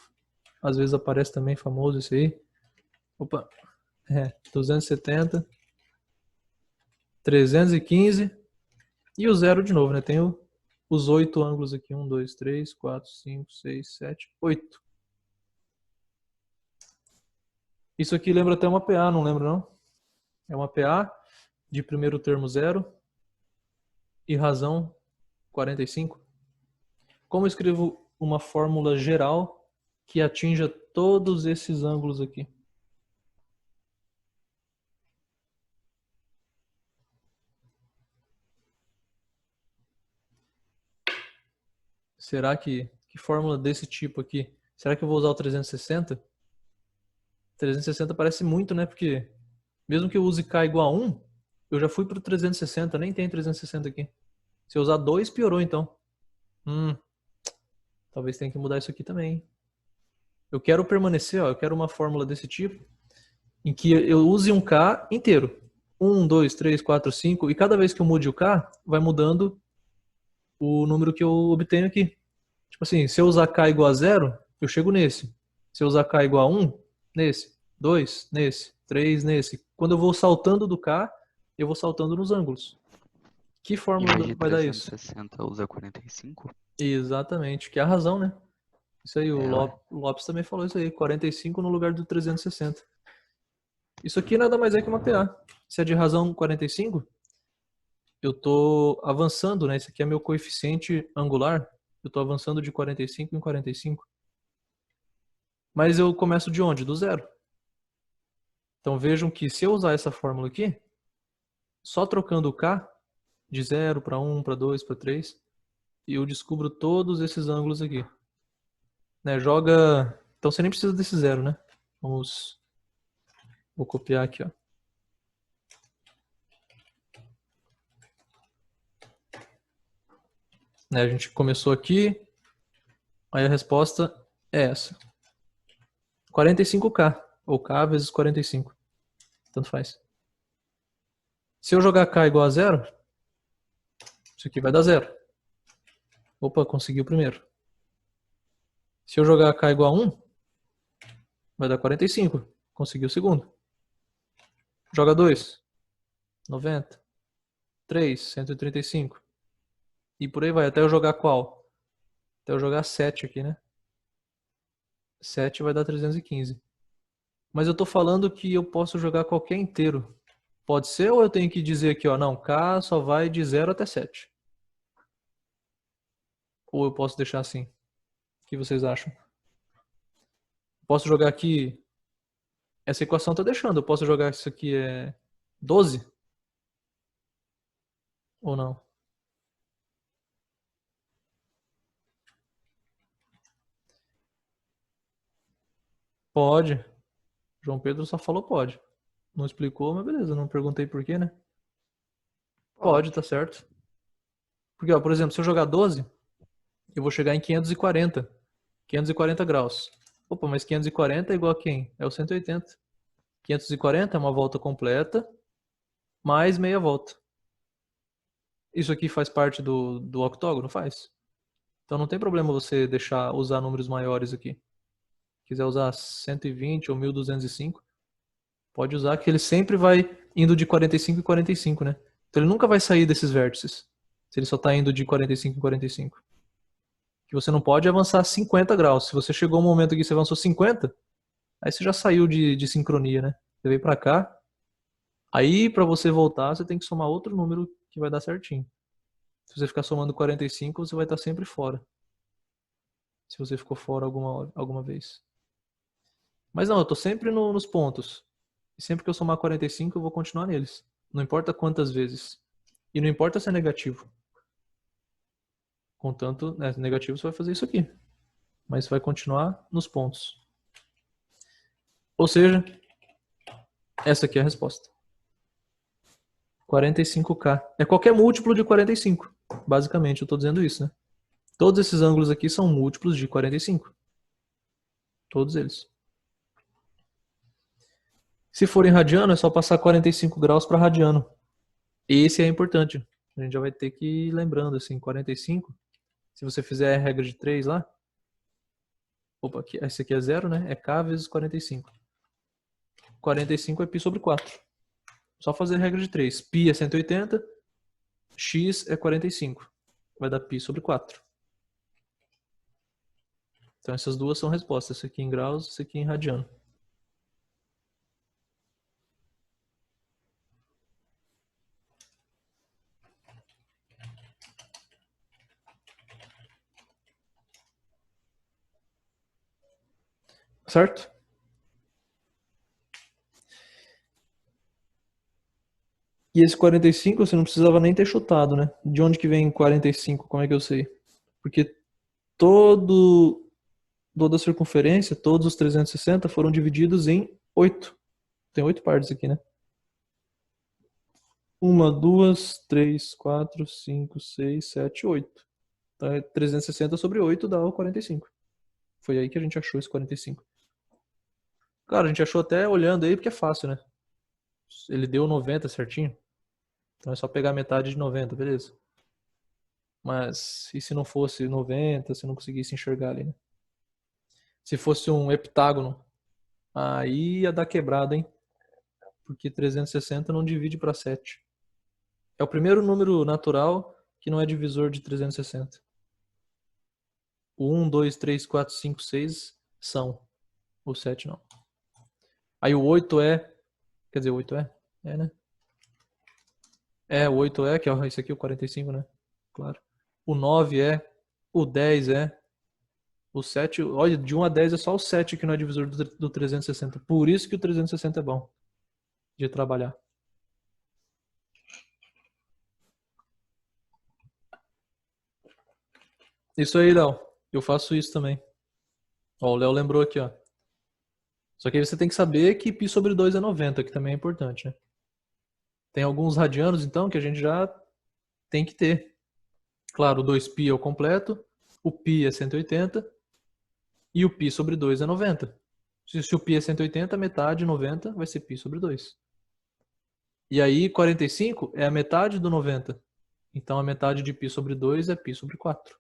Às vezes aparece também famoso esse aí. Opa. 270. 315. E o zero de novo, né? Tem os 8 ângulos aqui. 1, 2, 3, 4, 5, 6, 7, 8. Isso aqui lembra até uma PA, não lembra não? É uma PA de primeiro termo 0 e razão 45. Como eu escrevo uma fórmula geral que atinja todos esses ângulos aqui? Será que fórmula desse tipo aqui? Será que eu vou usar o 360? 360 parece muito, né? Porque mesmo que eu use K igual a 1, eu já fui para o 360, nem tem 360 aqui. Se eu usar 2, piorou então. Talvez tenha que mudar isso aqui também, hein? Eu quero permanecer, ó, eu quero uma fórmula desse tipo em que eu use um K inteiro. 1, 2, 3, 4, 5, e cada vez que eu mude o K, vai mudando o número que eu obtenho aqui. Tipo assim, se eu usar K igual a 0, eu chego nesse. Se eu usar K igual a 1, nesse. 2, nesse. 3, nesse. Quando eu vou saltando do K, eu vou saltando nos ângulos. Que Em fórmula vez de vai dar isso? 360, usa 45? Exatamente, que é a razão, né? Isso aí, o ué. Lopes também falou isso aí, 45 no lugar do 360. Isso aqui nada mais é que uma PA. Se é de razão 45, eu tô avançando, né? Esse aqui é meu coeficiente angular. Eu tô avançando de 45 em 45. Mas eu começo de onde? Do zero. Então vejam que se eu usar essa fórmula aqui, só trocando o K de 0 para 1, para 2, para 3, eu descubro todos esses ângulos aqui. Né? Joga... Então você nem precisa desse zero, né? Vou copiar aqui, ó. Né? A gente começou aqui, aí a resposta é essa. 45K, ou K vezes 45. Tanto faz. Se eu jogar K igual a 0, isso aqui vai dar 0. Opa, consegui o primeiro. Se eu jogar K igual a 1, vai dar 45. Consegui o segundo. Joga 2, 90. 3, 135. E por aí vai, até eu jogar qual? Até eu jogar 7 aqui, né? 7 vai dar 315. Mas eu tô falando que eu posso jogar qualquer inteiro. Pode ser, ou eu tenho que dizer aqui, ó, não, K só vai de 0 até 7. Ou eu posso deixar assim? O que vocês acham? Posso jogar aqui... Essa equação tá deixando. Eu posso jogar isso aqui é 12? Ou não? Pode. João Pedro só falou pode. Não explicou, mas beleza. Não perguntei por quê, né? Pode, tá certo. Porque, ó, por exemplo, se eu jogar 12, eu vou chegar em 540. 540 graus. Opa, mas 540 é igual a quem? É o 180. 540 é uma volta completa, mais meia volta. Isso aqui faz parte do octógono? Faz. Então não tem problema você usar números maiores aqui. Se quiser usar 120 ou 1205, pode usar, que ele sempre vai indo de 45 em 45, né? Então ele nunca vai sair desses vértices, se ele só está indo de 45 em 45. Que você não pode avançar 50 graus. Se você chegou um momento que você avançou 50, aí você já saiu de sincronia, né? Você veio para cá, aí para você voltar você tem que somar outro número que vai dar certinho. Se você ficar somando 45, você vai estar sempre fora. Se você ficou fora alguma vez. Mas não, eu tô sempre nos pontos. E sempre que eu somar 45, eu vou continuar neles. Não importa quantas vezes. E não importa se é negativo. Contanto, né, negativo você vai fazer isso aqui. Mas vai continuar nos pontos. Ou seja, essa aqui é a resposta. 45K. É qualquer múltiplo de 45. Basicamente, eu estou dizendo isso, né? Todos esses ângulos aqui são múltiplos de 45. Todos eles. Se for em radiano, é só passar 45 graus para radiano. Esse é importante. A gente já vai ter que ir lembrando, assim, 45. Se você fizer a regra de 3 lá. Opa, esse aqui é 0, né? É K vezes 45. 45 é π sobre 4. Só fazer a regra de 3. Π é 180. x é 45. Vai dar π sobre 4. Então essas duas são respostas. Esse aqui em graus, esse aqui em radiano. Certo? E esse 45 você não precisava nem ter chutado, né? De onde que vem 45? Como é que eu sei? Porque toda a circunferência, todos os 360 foram divididos em 8. Tem 8 partes aqui, né? 1, 2, 3, 4, 5, 6, 7, 8. Então é 360 sobre 8 dá o 45. Foi aí que a gente achou esse 45. Claro, a gente achou até olhando aí porque é fácil, né? Ele deu 90 certinho. Então é só pegar metade de 90, beleza. Mas e se não fosse 90, se não conseguisse enxergar ali, né? Se fosse um heptágono, aí ia dar quebrada, hein? Porque 360 não divide para 7. É o primeiro número natural que não é divisor de 360. O 1, 2, 3, 4, 5, 6 são. O 7 não. Aí o 8 é... Quer dizer, o 8 é? É, né? É, o 8 é, que é esse aqui, o 45, né? Claro. O 9 é. O 10 é. O 7... Olha, de 1 a 10 é só o 7 que não é divisor do 360. Por isso que o 360 é bom de trabalhar. Isso aí, Léo. Eu faço isso também. Ó, o Léo lembrou aqui, ó. Só que aí você tem que saber que π sobre 2 é 90, que também é importante, né? Tem alguns radianos, então, que a gente já tem que ter. Claro, o 2π é o completo, o π é 180 e o π sobre 2 é 90. Se o π é 180, metade, 90, vai ser π sobre 2. E aí, 45 é a metade do 90. Então, a metade de π sobre 2 é π sobre 4.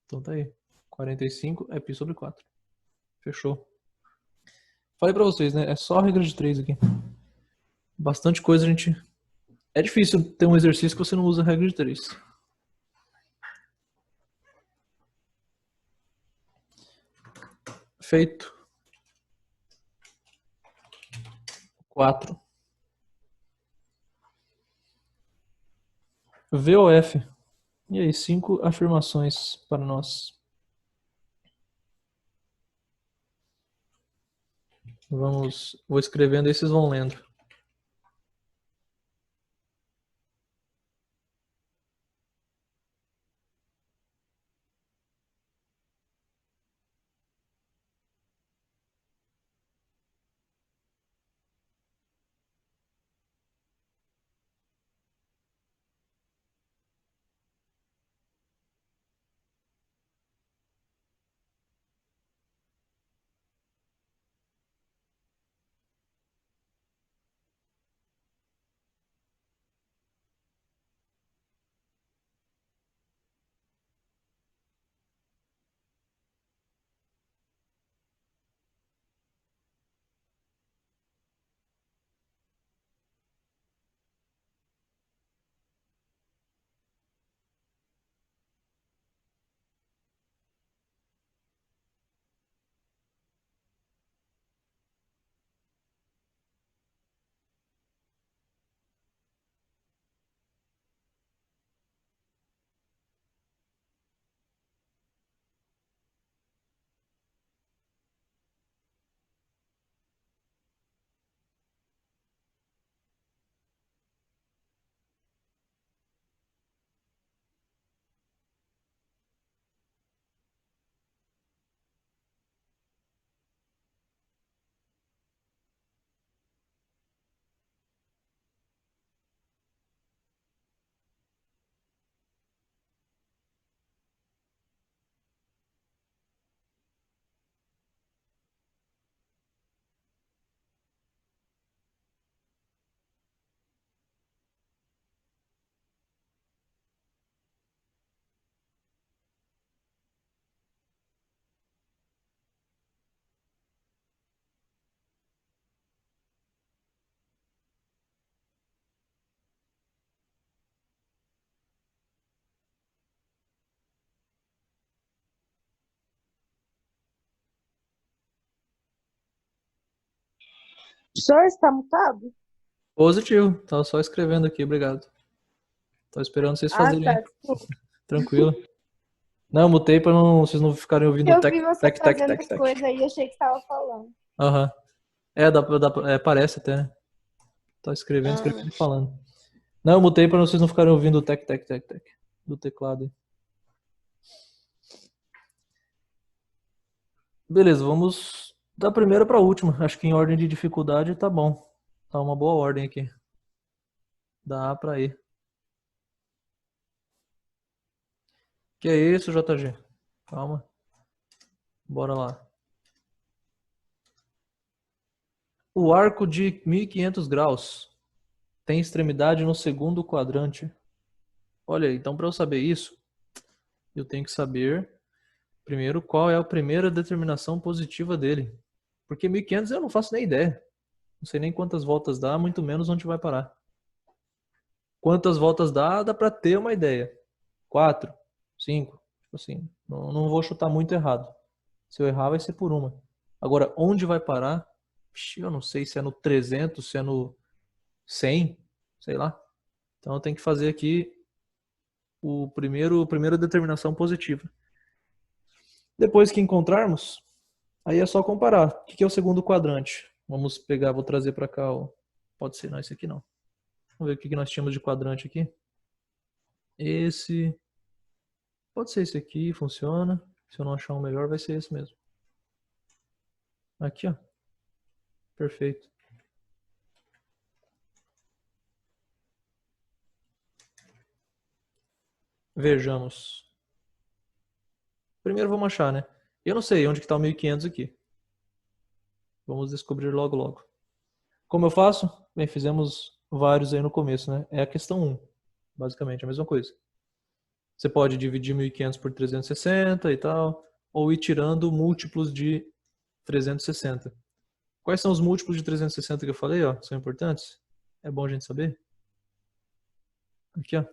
Então tá aí. 45 é π sobre 4. Fechou. Falei pra vocês, né? É só a regra de 3 aqui. Bastante coisa a gente... É difícil ter um exercício que você não usa a regra de 3. Feito. 4. VOF. E aí, 5 afirmações para nós. Vou escrevendo e vocês vão lendo. Professor, está mutado? Positivo. Tava só escrevendo aqui, obrigado. Tô esperando vocês fazerem. Tá, desculpa. Tranquilo. Não, eu mutei pra vocês não ficarem ouvindo Eu tec, vi você tec, tec, fazendo tec, as tec. coisas aí, achei que estava falando. Aham. Parece até, né? Tá escrevendo e falando. Não, eu mutei pra vocês não ficarem ouvindo o tec, tec, tec, tec do teclado. Beleza, vamos da primeira pra última. Acho que em ordem de dificuldade tá bom. Tá uma boa ordem aqui. Da A pra E. Que é isso, JG? Calma. Bora lá. O arco de 1500 graus tem extremidade no segundo quadrante. Olha aí, então para eu saber isso, eu tenho que saber primeiro qual é a primeira determinação positiva dele. Porque 1500 eu não faço nem ideia. Não sei nem quantas voltas dá, muito menos onde vai parar. Quantas voltas dá para ter uma ideia. 4, 5, tipo assim. Não vou chutar muito errado. Se eu errar vai ser por uma. Agora, onde vai parar? Eu não sei se é no 300, se é no 100, sei lá. Então eu tenho que fazer aqui a primeira determinação positiva. Depois que encontrarmos, aí é só comparar. O que é o segundo quadrante? Vamos pegar, vou trazer para cá. Pode ser, não, esse aqui não. Vamos ver o que nós tínhamos de quadrante aqui. Esse. Pode ser esse aqui, funciona. Se eu não achar um melhor, vai ser esse mesmo. Aqui, ó. Perfeito. Vejamos. Primeiro vamos achar, né? Eu não sei onde que está o 1500 aqui. Vamos descobrir logo, logo. Como eu faço? Bem, fizemos vários aí no começo, né? É a questão 1. Basicamente, a mesma coisa. Você pode dividir 1500 por 360 e tal, ou ir tirando múltiplos de 360. Quais são os múltiplos de 360 que eu falei, ó? São importantes? É bom a gente saber. Aqui, ó.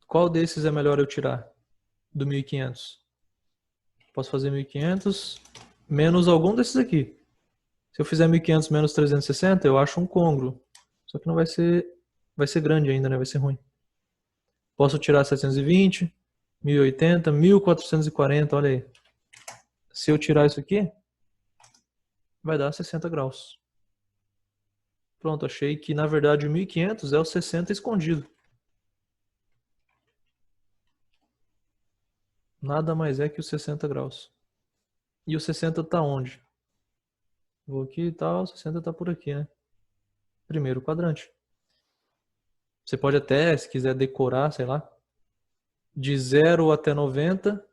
Qual desses é melhor eu tirar do 1500? Posso fazer 1500 menos algum desses aqui. Se eu fizer 1500 menos 360, eu acho um côngruo. Só que não vai ser grande ainda, né? Vai ser ruim. Posso tirar 720, 1080, 1440, olha aí. Se eu tirar isso aqui, vai dar 60 graus. Pronto, achei que na verdade o 1500 é o 60 escondido. Nada mais é que os 60 graus. E o 60 tá onde? Vou aqui e tal, o 60 tá por aqui, né? Primeiro quadrante. Você pode até, se quiser decorar, sei lá, de 0 até 90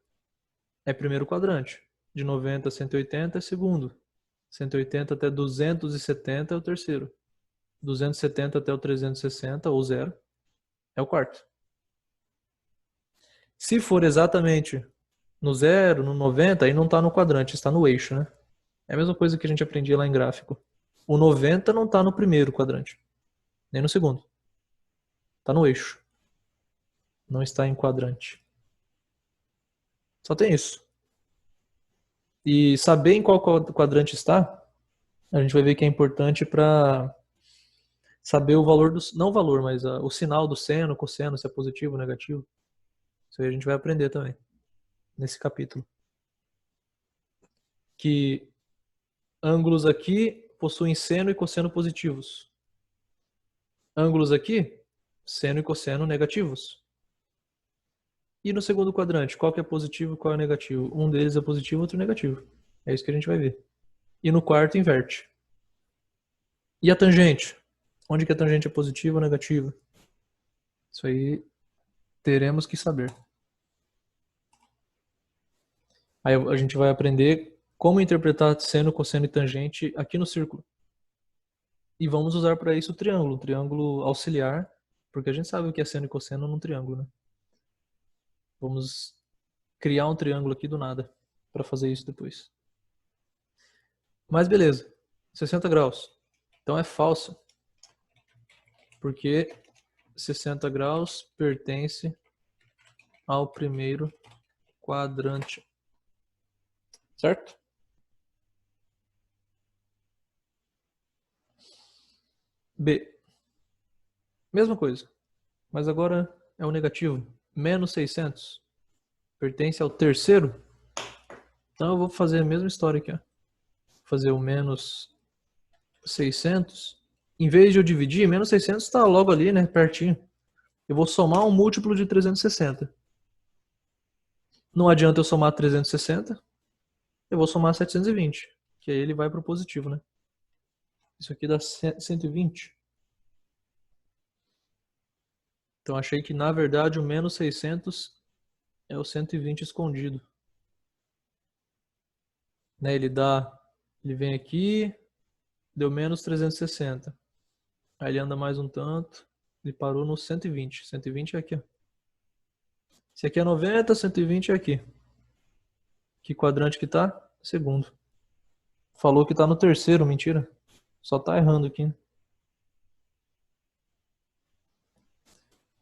é primeiro quadrante. De 90 a 180 é segundo. 180 até 270 é o terceiro. 270 até o 360, ou 0, é o quarto. Se for exatamente no 0, no 90, aí não está no quadrante, está no eixo, né? É a mesma coisa que a gente aprendia lá em gráfico. O 90 não está no primeiro quadrante, nem no segundo. Está no eixo. Não está em quadrante. Só tem isso. E saber em qual quadrante está, a gente vai ver que é importante para saber o valor do... Não o valor, mas o sinal do seno, cosseno, se é positivo ou negativo. Isso aí a gente vai aprender também, nesse capítulo. Que ângulos aqui possuem seno e cosseno positivos. Ângulos aqui, seno e cosseno negativos. E no segundo quadrante, qual que é positivo e qual é negativo? Um deles é positivo, outro negativo. É isso que a gente vai ver. E no quarto, inverte. E a tangente? Onde que a tangente é positiva ou negativa? Isso aí teremos que saber. Aí a gente vai aprender como interpretar seno, cosseno e tangente aqui no círculo. E vamos usar para isso o triângulo auxiliar, porque a gente sabe o que é seno e cosseno num triângulo, né? Vamos criar um triângulo aqui do nada para fazer isso depois. Mas beleza, 60 graus. Então é falso, porque 60 graus pertence ao primeiro quadrante. Certo? B. Mesma coisa. Mas agora é o negativo. Menos 600 pertence ao terceiro. Então eu vou fazer a mesma história aqui. Ó. Fazer o menos 600. Em vez de eu dividir, menos 600 está logo ali, né? Pertinho. Eu vou somar um múltiplo de 360. Não adianta eu somar 360. Eu vou somar 720. Que aí ele vai para o positivo, né? Isso aqui dá 120. Então achei que na verdade o menos 600 é o 120 escondido. Né? Ele vem aqui, deu menos 360. Aí ele anda mais um tanto, ele parou no 120. 120 é aqui, ó. Esse aqui é 90, 120 é aqui. Que quadrante que tá? Segundo. Falou que tá no terceiro, mentira. Só tá errando aqui.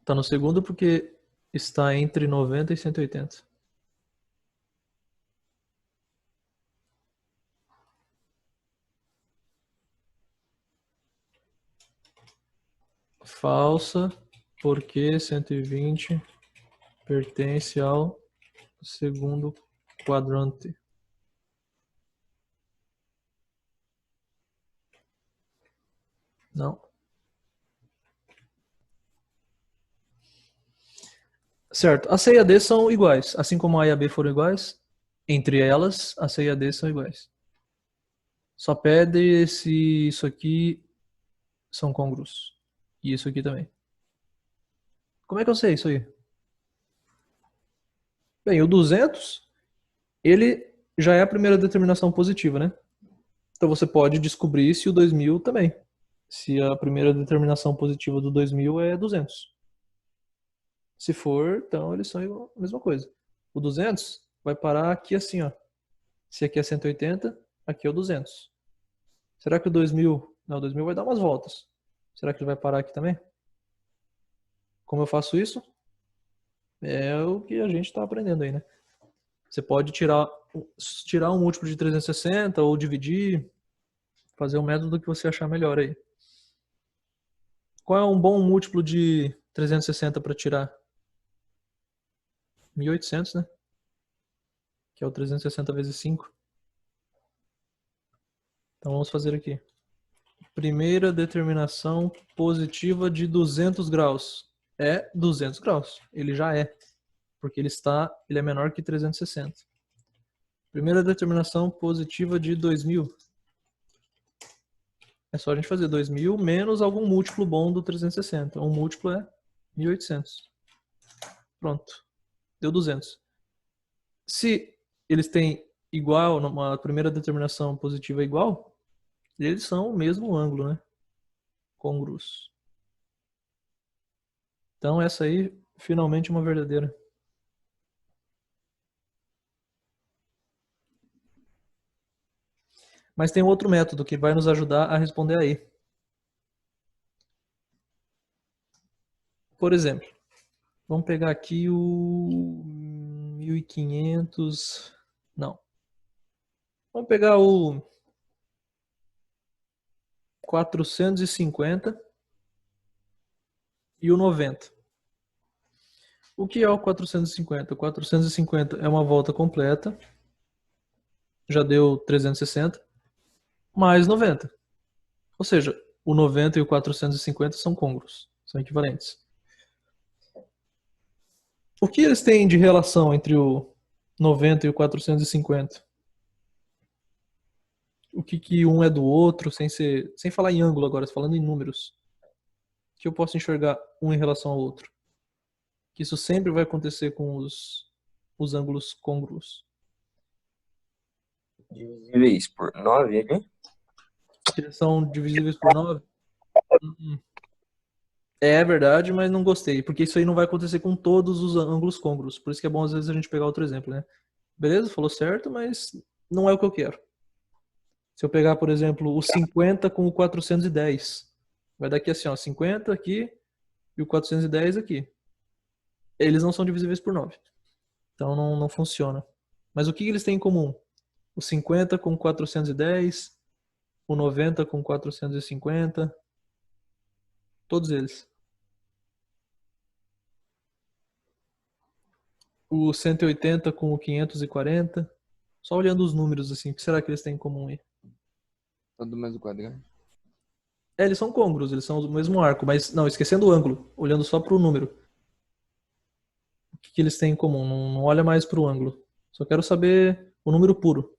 Tá no segundo porque está entre 90 e 180. Falsa, porque 120 pertence ao segundo quadrante. Não. Certo. A C e a D são iguais. Assim como a e a B foram iguais, entre elas, a C e a D são iguais. Só pede se isso aqui são congruos. E isso aqui também. Como é que eu sei isso aí? Bem, o 200, ele já é a primeira determinação positiva, né? Então você pode descobrir se o 2000 também. Se a primeira determinação positiva do 2000 é 200. Se for, então eles são a mesma coisa. O 200 vai parar aqui assim, ó. Se aqui é 180, aqui é o 200. Será que o 2000... Não, o 2000 vai dar umas voltas. Será que ele vai parar aqui também? Como eu faço isso? É o que a gente está aprendendo aí, né? Você pode tirar um múltiplo de 360 ou dividir, fazer um método que você achar melhor aí. Qual é um bom múltiplo de 360 para tirar? 1800, né? Que é o 360 vezes 5. Então vamos fazer aqui. Primeira determinação positiva de 200 graus. É 200 graus. Ele já é. Porque ele é menor que 360. Primeira determinação positiva de 2000. É só a gente fazer 2000 menos algum múltiplo bom do 360. Um múltiplo é 1800. Pronto. Deu 200. Se eles têm igual, uma primeira determinação positiva é igual, eles são o mesmo ângulo, né? Congruos. Então essa aí, finalmente, é uma verdadeira. Mas tem outro método que vai nos ajudar a responder aí. Por exemplo, vamos pegar aqui o 1500... Não. Vamos pegar o 450 e o 90. O que é o 450? O 450 é uma volta completa. Já deu 360. Mais 90. Ou seja, o 90 e o 450 são congruos. São equivalentes. O que eles têm de relação entre o 90 e o 450? O que um é do outro, sem falar em ângulo agora, falando em números. Que eu posso enxergar um em relação ao outro. Que isso sempre vai acontecer com os ângulos congruos. Divisíveis por 9 ali. Eles são divisíveis por 9? É verdade, mas não gostei. Porque isso aí não vai acontecer com todos os ângulos congruos. Por isso que é bom às vezes a gente pegar outro exemplo, né? Beleza, falou certo, mas não é o que eu quero. Se eu pegar, por exemplo, o 50 com o 410, vai dar aqui assim, ó, 50 aqui e o 410 aqui. Eles não são divisíveis por 9. Então não funciona. Mas o que eles têm em comum? O 50 com 410, o 90 com 450. Todos eles. O 180 com o 540. Só olhando os números assim, o que será que eles têm em comum aí? Todo do mesmo quadrante. É, eles são côngruos, eles são do mesmo arco, mas não, esquecendo o ângulo, olhando só para o número. O que eles têm em comum? Não olha mais para o ângulo. Só quero saber o número puro.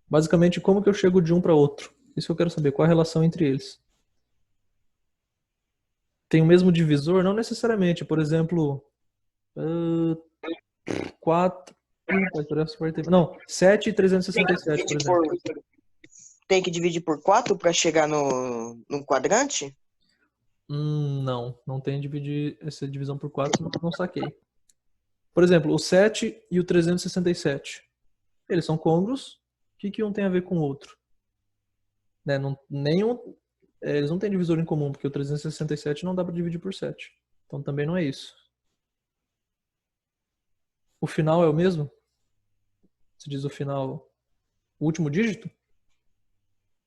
Basicamente, como que eu chego de um para outro? Isso eu quero saber, qual a relação entre eles. Tem o mesmo divisor? Não necessariamente. Por exemplo, 4... Não, 7 e 367, por exemplo. Tem que dividir por 4 para chegar no quadrante? Não tem dividir essa divisão por 4, não saquei. Por exemplo, o 7 e o 367. Eles são côngruos. O que um tem a ver com o outro? Né? Eles não têm divisor em comum, porque o 367 não dá para dividir por 7. Então também não é isso. O final é o mesmo? Se diz o final, o último dígito?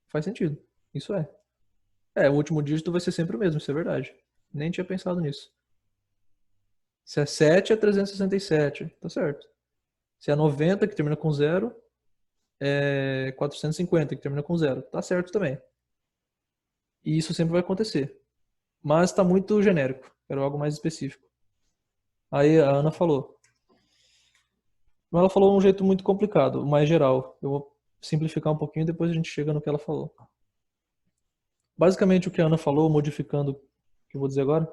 Faz sentido. Isso é. O último dígito vai ser sempre o mesmo, isso é verdade. Nem tinha pensado nisso. Se é 7, é 367. Tá certo. Se é 90, que termina com 0, é 450, que termina com 0. Tá certo também. E isso sempre vai acontecer. Mas está muito genérico. Quero algo mais específico. Aí a Ana falou. Mas ela falou de um jeito muito complicado, mais geral. Eu vou simplificar um pouquinho e depois a gente chega no que ela falou. Basicamente o que a Ana falou, modificando o que eu vou dizer agora,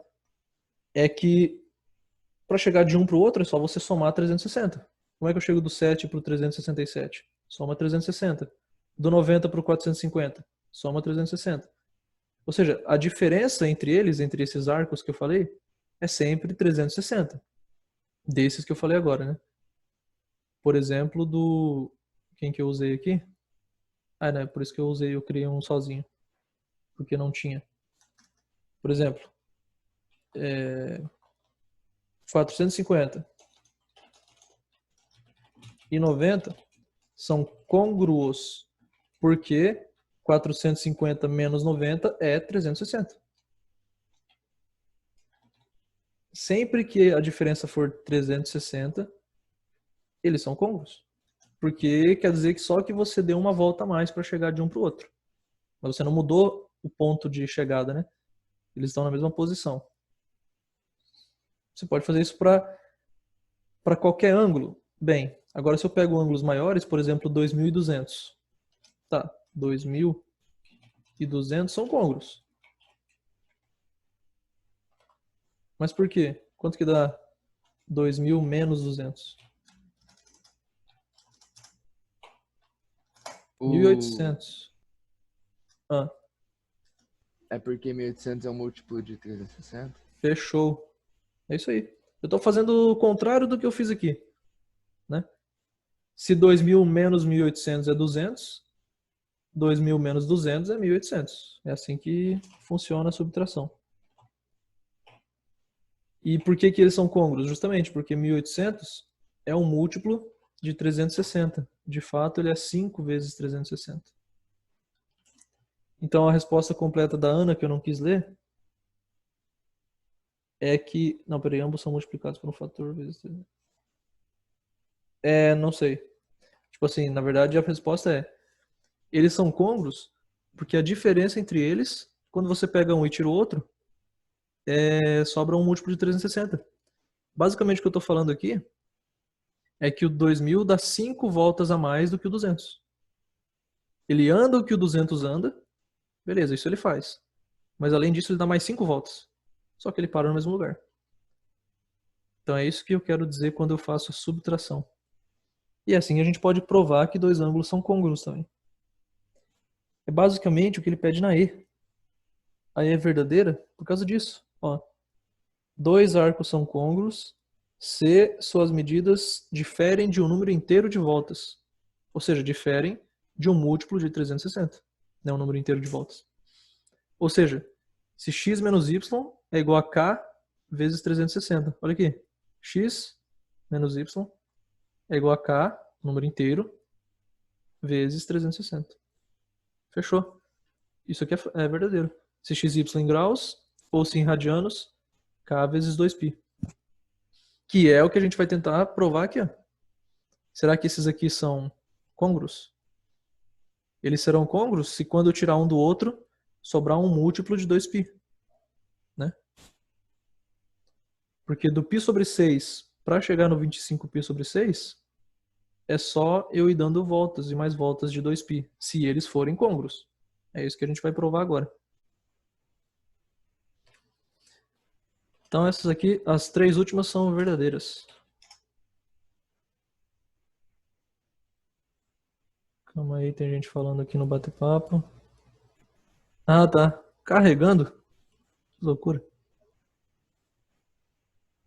é que para chegar de um para o outro é só você somar 360. Como é que eu chego do 7 para o 367? Soma 360. Do 90 para o 450? Soma 360. Ou seja, a diferença entre eles, entre esses arcos que eu falei, é sempre 360. Desses que eu falei agora, né? Por exemplo, quem que eu usei aqui? Né? Por isso que eu criei um sozinho. Porque não tinha. Por exemplo, 450 e 90 são côngruos, porque 450 menos 90 é 360. Sempre que a diferença for 360, eles são côngruos. Porque quer dizer que só que você deu uma volta a mais para chegar de um para o outro. Mas você não mudou o ponto de chegada, né? Eles estão na mesma posição. Você pode fazer isso para qualquer ângulo. Bem, agora se eu pego ângulos maiores, por exemplo, 2200. Tá, 2200 são côngruos. Mas por quê? Quanto que dá 2000 menos 200? 1800. É porque 1800 é um múltiplo de 360? Fechou. É isso aí. Eu estou fazendo o contrário do que eu fiz aqui, né? Se 2000 menos 1800 é 200, 2000 menos 200 é 1800. É assim que funciona a subtração. E por que eles são côngruos? Justamente porque 1800 é um múltiplo de 360. De fato, ele é 5 vezes 360. Então, a resposta completa da Ana, que eu não quis ler, é que... Não, peraí, ambos são multiplicados por um fator vezes 3. Não sei. Tipo assim, na verdade, a resposta é... Eles são côngruos porque a diferença entre eles, quando você pega um e tira o outro, sobra um múltiplo de 360. Basicamente, o que eu estou falando aqui é que o 2000 dá 5 voltas a mais do que o 200. Ele anda o que o 200 anda, beleza, isso ele faz. Mas além disso, ele dá mais 5 voltas. Só que ele para no mesmo lugar. Então é isso que eu quero dizer quando eu faço a subtração. E assim a gente pode provar que dois ângulos são côngruos também. É basicamente o que ele pede na E. A E é verdadeira por causa disso. Ó, dois arcos são côngruos se suas medidas diferem de um número inteiro de voltas. Ou seja, diferem de um múltiplo de 360. Não é um número inteiro de voltas. Ou seja, se x menos y é igual a k vezes 360. Olha aqui. X menos y é igual a k, número inteiro, vezes 360. Fechou. Isso aqui é verdadeiro. Se x e y em graus ou se em radianos, K vezes 2π. Que é o que a gente vai tentar provar aqui, ó. Será que esses aqui são côngruos? Eles serão côngruos se quando eu tirar um do outro, sobrar um múltiplo de 2π. Né? Porque do π sobre 6 para chegar no 25π sobre 6, é só eu ir dando voltas e mais voltas de 2π, se eles forem côngruos. É isso que a gente vai provar agora. Então essas aqui, as 3 últimas são verdadeiras. Calma aí, tem gente falando aqui no bate-papo. Ah, tá. Carregando? Que loucura.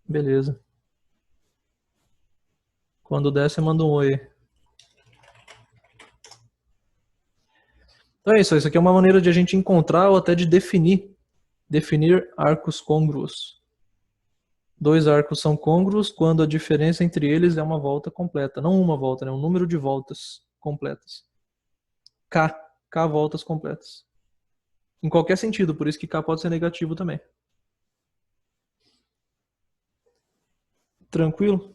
Beleza. Quando der, você manda um oi. Então é isso. Isso aqui é uma maneira de a gente encontrar ou até de definir arcos côngruos. 2 arcos são côngruos quando a diferença entre eles é uma volta completa. Não uma volta, né? Um número de voltas completas. K voltas completas. Em qualquer sentido, por isso que K pode ser negativo também. Tranquilo?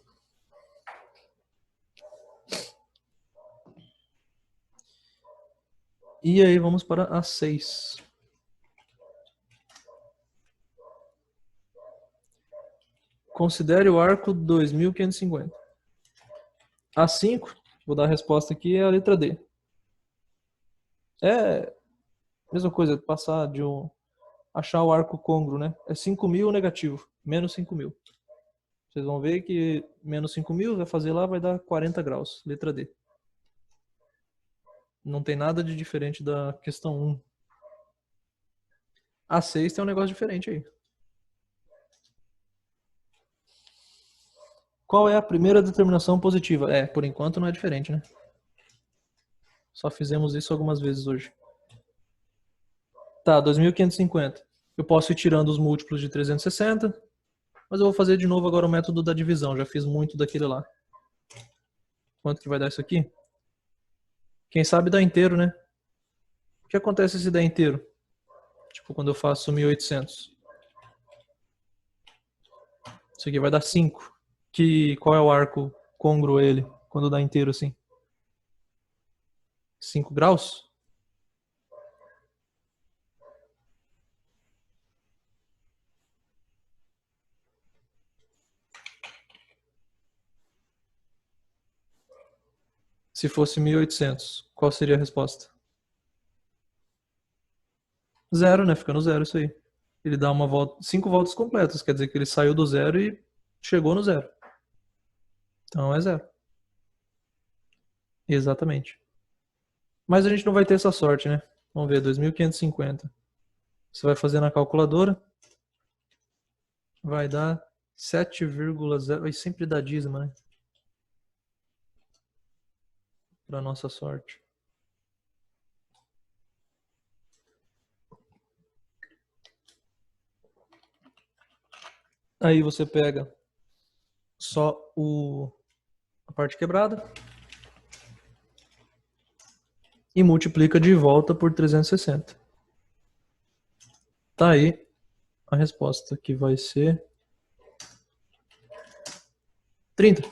E aí vamos para a 6. Considere o arco 2550. A 5, vou dar a resposta aqui, é a letra D. É a mesma coisa, passar de achar o arco côngruo, né? É 5.000 negativo, menos 5.000. Vocês vão ver que menos 5.000 vai fazer lá, vai dar 40 graus, letra D. Não tem nada de diferente da questão 1. A 6 tem um negócio diferente aí. Qual é a primeira determinação positiva? Por enquanto não é diferente, né? Só fizemos isso algumas vezes hoje. Tá, 2550. Eu posso ir tirando os múltiplos de 360, mas eu vou fazer de novo agora o método da divisão. Já fiz muito daquele lá. Quanto que vai dar isso aqui? Quem sabe dá inteiro, né? O que acontece se der inteiro? Tipo quando eu faço 1800. Isso aqui vai dar 5. Qual é o arco côngruo a ele quando dá inteiro assim? 5 graus? Se fosse 1800, qual seria a resposta? 0, né? Fica no 0 isso aí. Ele dá 5 voltas completas, quer dizer que ele saiu do 0 e chegou no 0. Então é 0. Exatamente. Mas a gente não vai ter essa sorte, né? Vamos ver, 2550. Você vai fazer na calculadora. Vai dar 7,0. Vai sempre dar dízimo, né? Para nossa sorte. Aí você pega só a parte quebrada e multiplica de volta por 360. Tá aí a resposta, que vai ser 30.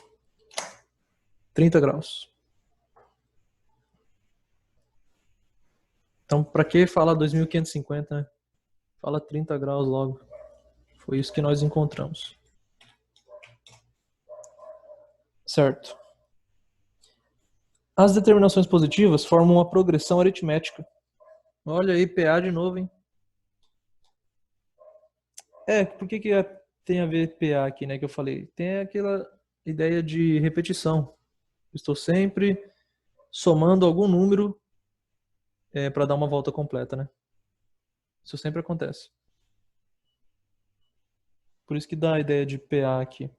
30 graus. Então, para que falar 2550, né? Fala 30 graus logo. Foi isso que nós encontramos. Certo. As determinações positivas formam uma progressão aritmética. Olha aí, PA de novo, hein? Por que tem a ver PA aqui, né, que eu falei? Tem aquela ideia de repetição. Estou sempre somando algum número para dar uma volta completa, né? Isso sempre acontece. Por isso que dá a ideia de PA aqui.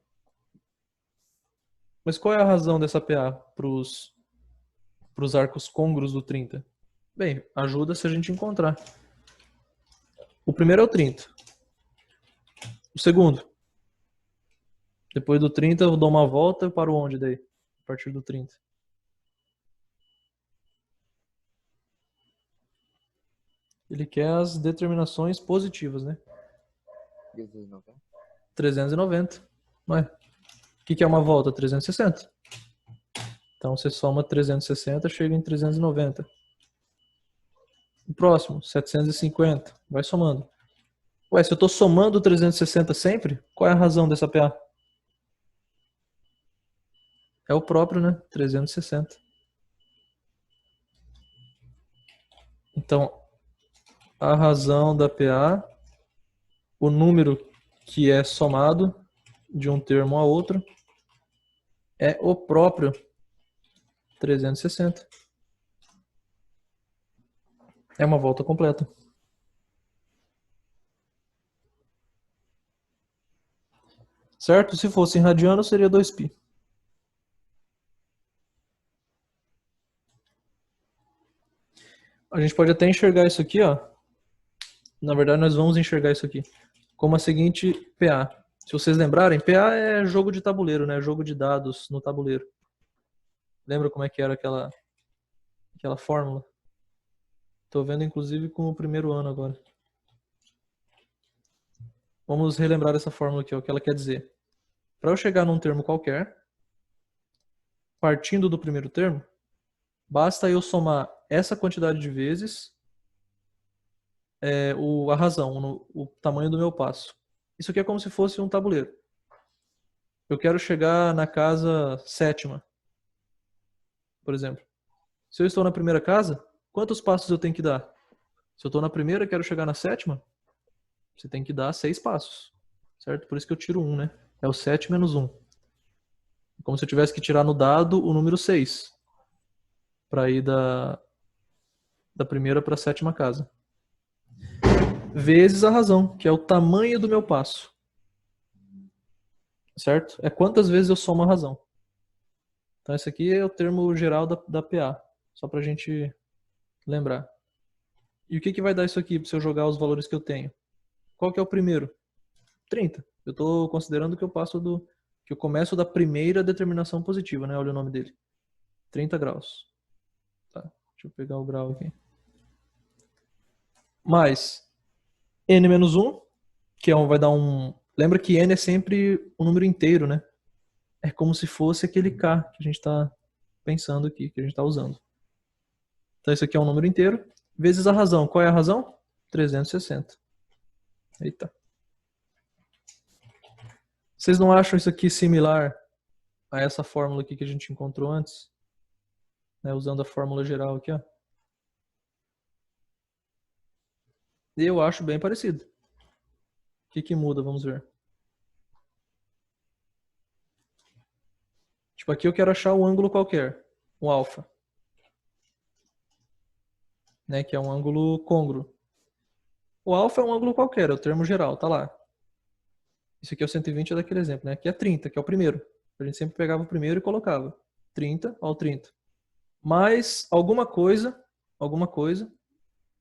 Mas qual é a razão dessa PA para os arcos côngruos do 30? Bem, ajuda se a gente encontrar. O primeiro é o 30. O segundo. Depois do 30 eu dou uma volta, eu paro onde daí? A partir do 30. Ele quer as determinações positivas, né? 390. 390. Não é? O que é uma volta? 360. Então você soma 360, chega em 390. O próximo, 750. Vai somando. Ué, se eu estou somando 360 sempre, qual é a razão dessa PA? É o próprio, né? 360. Então, a razão da PA, o número que é somado de um termo a outro, é o próprio 360. É uma volta completa. Certo? Se fosse em radiano, seria 2π. A gente pode até enxergar isso aqui, ó. Na verdade, nós vamos enxergar isso aqui como a seguinte PA. Se vocês lembrarem, PA é jogo de tabuleiro, né? Jogo de dados no tabuleiro. Lembra como é que era aquela fórmula? Tô vendo, inclusive, com o primeiro ano agora. Vamos relembrar essa fórmula aqui, ó, o que ela quer dizer. Para eu chegar num termo qualquer, partindo do primeiro termo, basta eu somar essa quantidade de vezes a razão, o tamanho do meu passo. Isso aqui é como se fosse um tabuleiro. Eu quero chegar na casa 7ª, por exemplo. Se eu estou na primeira casa, quantos passos eu tenho que dar? Se eu estou na primeira e quero chegar na 7ª, você tem que dar 6 passos. Certo? Por isso que eu tiro 1, né? É o 7 menos 1. Como se eu tivesse que tirar no dado o número 6. Para ir da primeira para a 7ª casa. Vezes a razão, que é o tamanho do meu passo. Certo? É quantas vezes eu somo a razão. Então esse aqui é o termo geral da PA. Só para a gente lembrar. E o que vai dar isso aqui se eu jogar os valores que eu tenho? Qual que é o primeiro? 30. Eu estou considerando que eu começo da primeira determinação positiva, né? Olha o nome dele. 30 graus. Tá. Deixa eu pegar o grau aqui. Mais n menos 1, que vai dar um... Lembra que n é sempre um número inteiro, né? É como se fosse aquele k que a gente está pensando aqui, que a gente está usando. Então isso aqui é um número inteiro, vezes a razão. Qual é a razão? 360. Eita. Vocês não acham isso aqui similar a essa fórmula aqui que a gente encontrou antes? Né, usando a fórmula geral aqui, ó. Eu acho bem parecido. O que muda? Vamos ver. Tipo, aqui eu quero achar um ângulo qualquer. Um alfa. Né, que é um ângulo côngruo. O alfa é um ângulo qualquer, é o termo geral, tá lá. Isso aqui é o 120 daquele exemplo, né? Aqui é 30, que é o primeiro. A gente sempre pegava o primeiro e colocava 30 ao 30. Mais alguma coisa,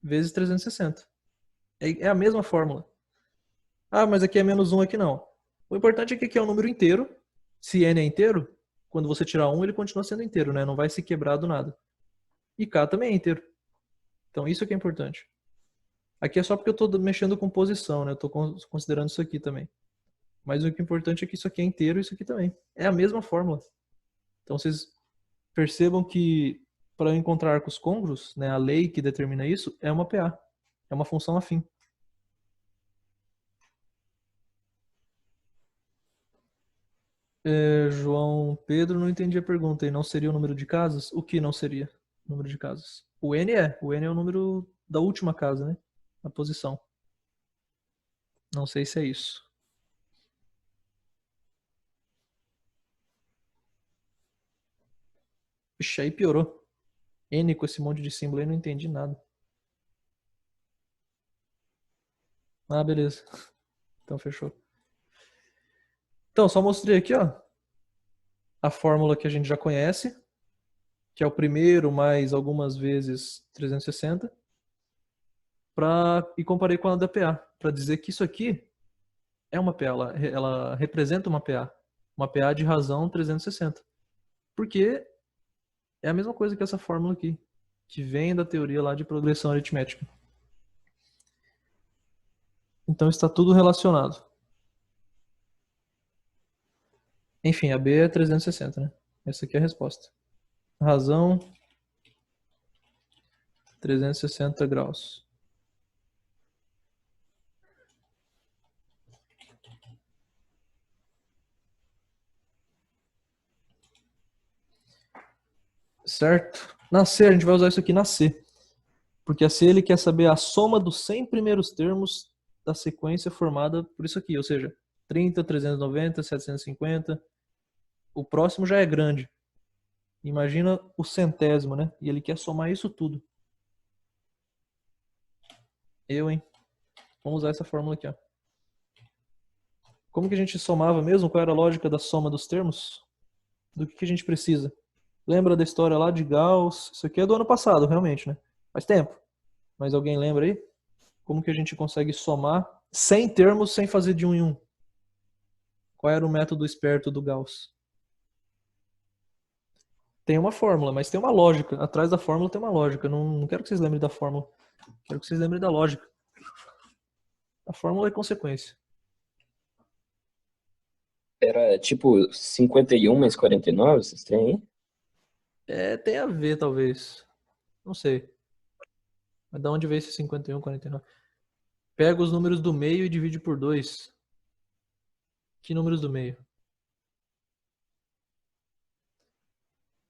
vezes 360. É a mesma fórmula. Ah, mas aqui é menos 1, aqui não. O importante é que aqui é um número inteiro. Se n é inteiro, quando você tirar 1, ele continua sendo inteiro, né? Não vai se quebrar do nada. E k também é inteiro. Então isso aqui é importante. Aqui é só porque eu estou mexendo com posição, né? Eu estou considerando isso aqui também. Mas o que é importante é que isso aqui é inteiro e isso aqui também. É a mesma fórmula. Então vocês percebam que para eu encontrar arcos côngruos, né, a lei que determina isso é uma PA. É uma função afim. João Pedro, não entendi a pergunta. E não seria o número de casas? O que não seria o número de casas? O n é. O n é o número da última casa, né? A posição. Não sei se é isso. Ixi, aí piorou. N com esse monte de símbolo aí, não entendi nada. Ah, beleza. Então fechou. Então, só mostrei aqui, ó, a fórmula que a gente já conhece, que é o primeiro mais algumas vezes 360, e comparei com a da PA, para dizer que isso aqui é uma PA, ela representa uma PA de razão 360. Porque é a mesma coisa que essa fórmula aqui, que vem da teoria lá de progressão aritmética. Então está tudo relacionado. Enfim, a B é 360, né? Essa aqui é a resposta. Razão 360 graus. Certo? Na C, a gente vai usar isso aqui na C. Porque a C ele quer saber a soma dos 100 primeiros termos da sequência formada por isso aqui. Ou seja, 30, 390, 750. O próximo já é grande. Imagina o centésimo, né? E ele quer somar isso tudo. Hein? Vamos usar essa fórmula aqui, ó. Como que a gente somava mesmo? Qual era a lógica da soma dos termos? Do que a gente precisa? Lembra da história lá de Gauss? Isso aqui é do ano passado, realmente, né? Faz tempo. Mas alguém lembra aí? Como que a gente consegue somar 100 termos sem fazer de um em um? Qual era o método esperto do Gauss? Tem uma fórmula, mas tem uma lógica. Atrás da fórmula tem uma lógica. Não quero que vocês lembrem da fórmula. Quero que vocês lembrem da lógica. A fórmula é consequência. Era tipo 51 mais 49, esses trem aí? É, tem a ver, talvez. Não sei. Mas da onde veio esse 51, 49? Pega os números do meio e divide por 2. Que números do meio?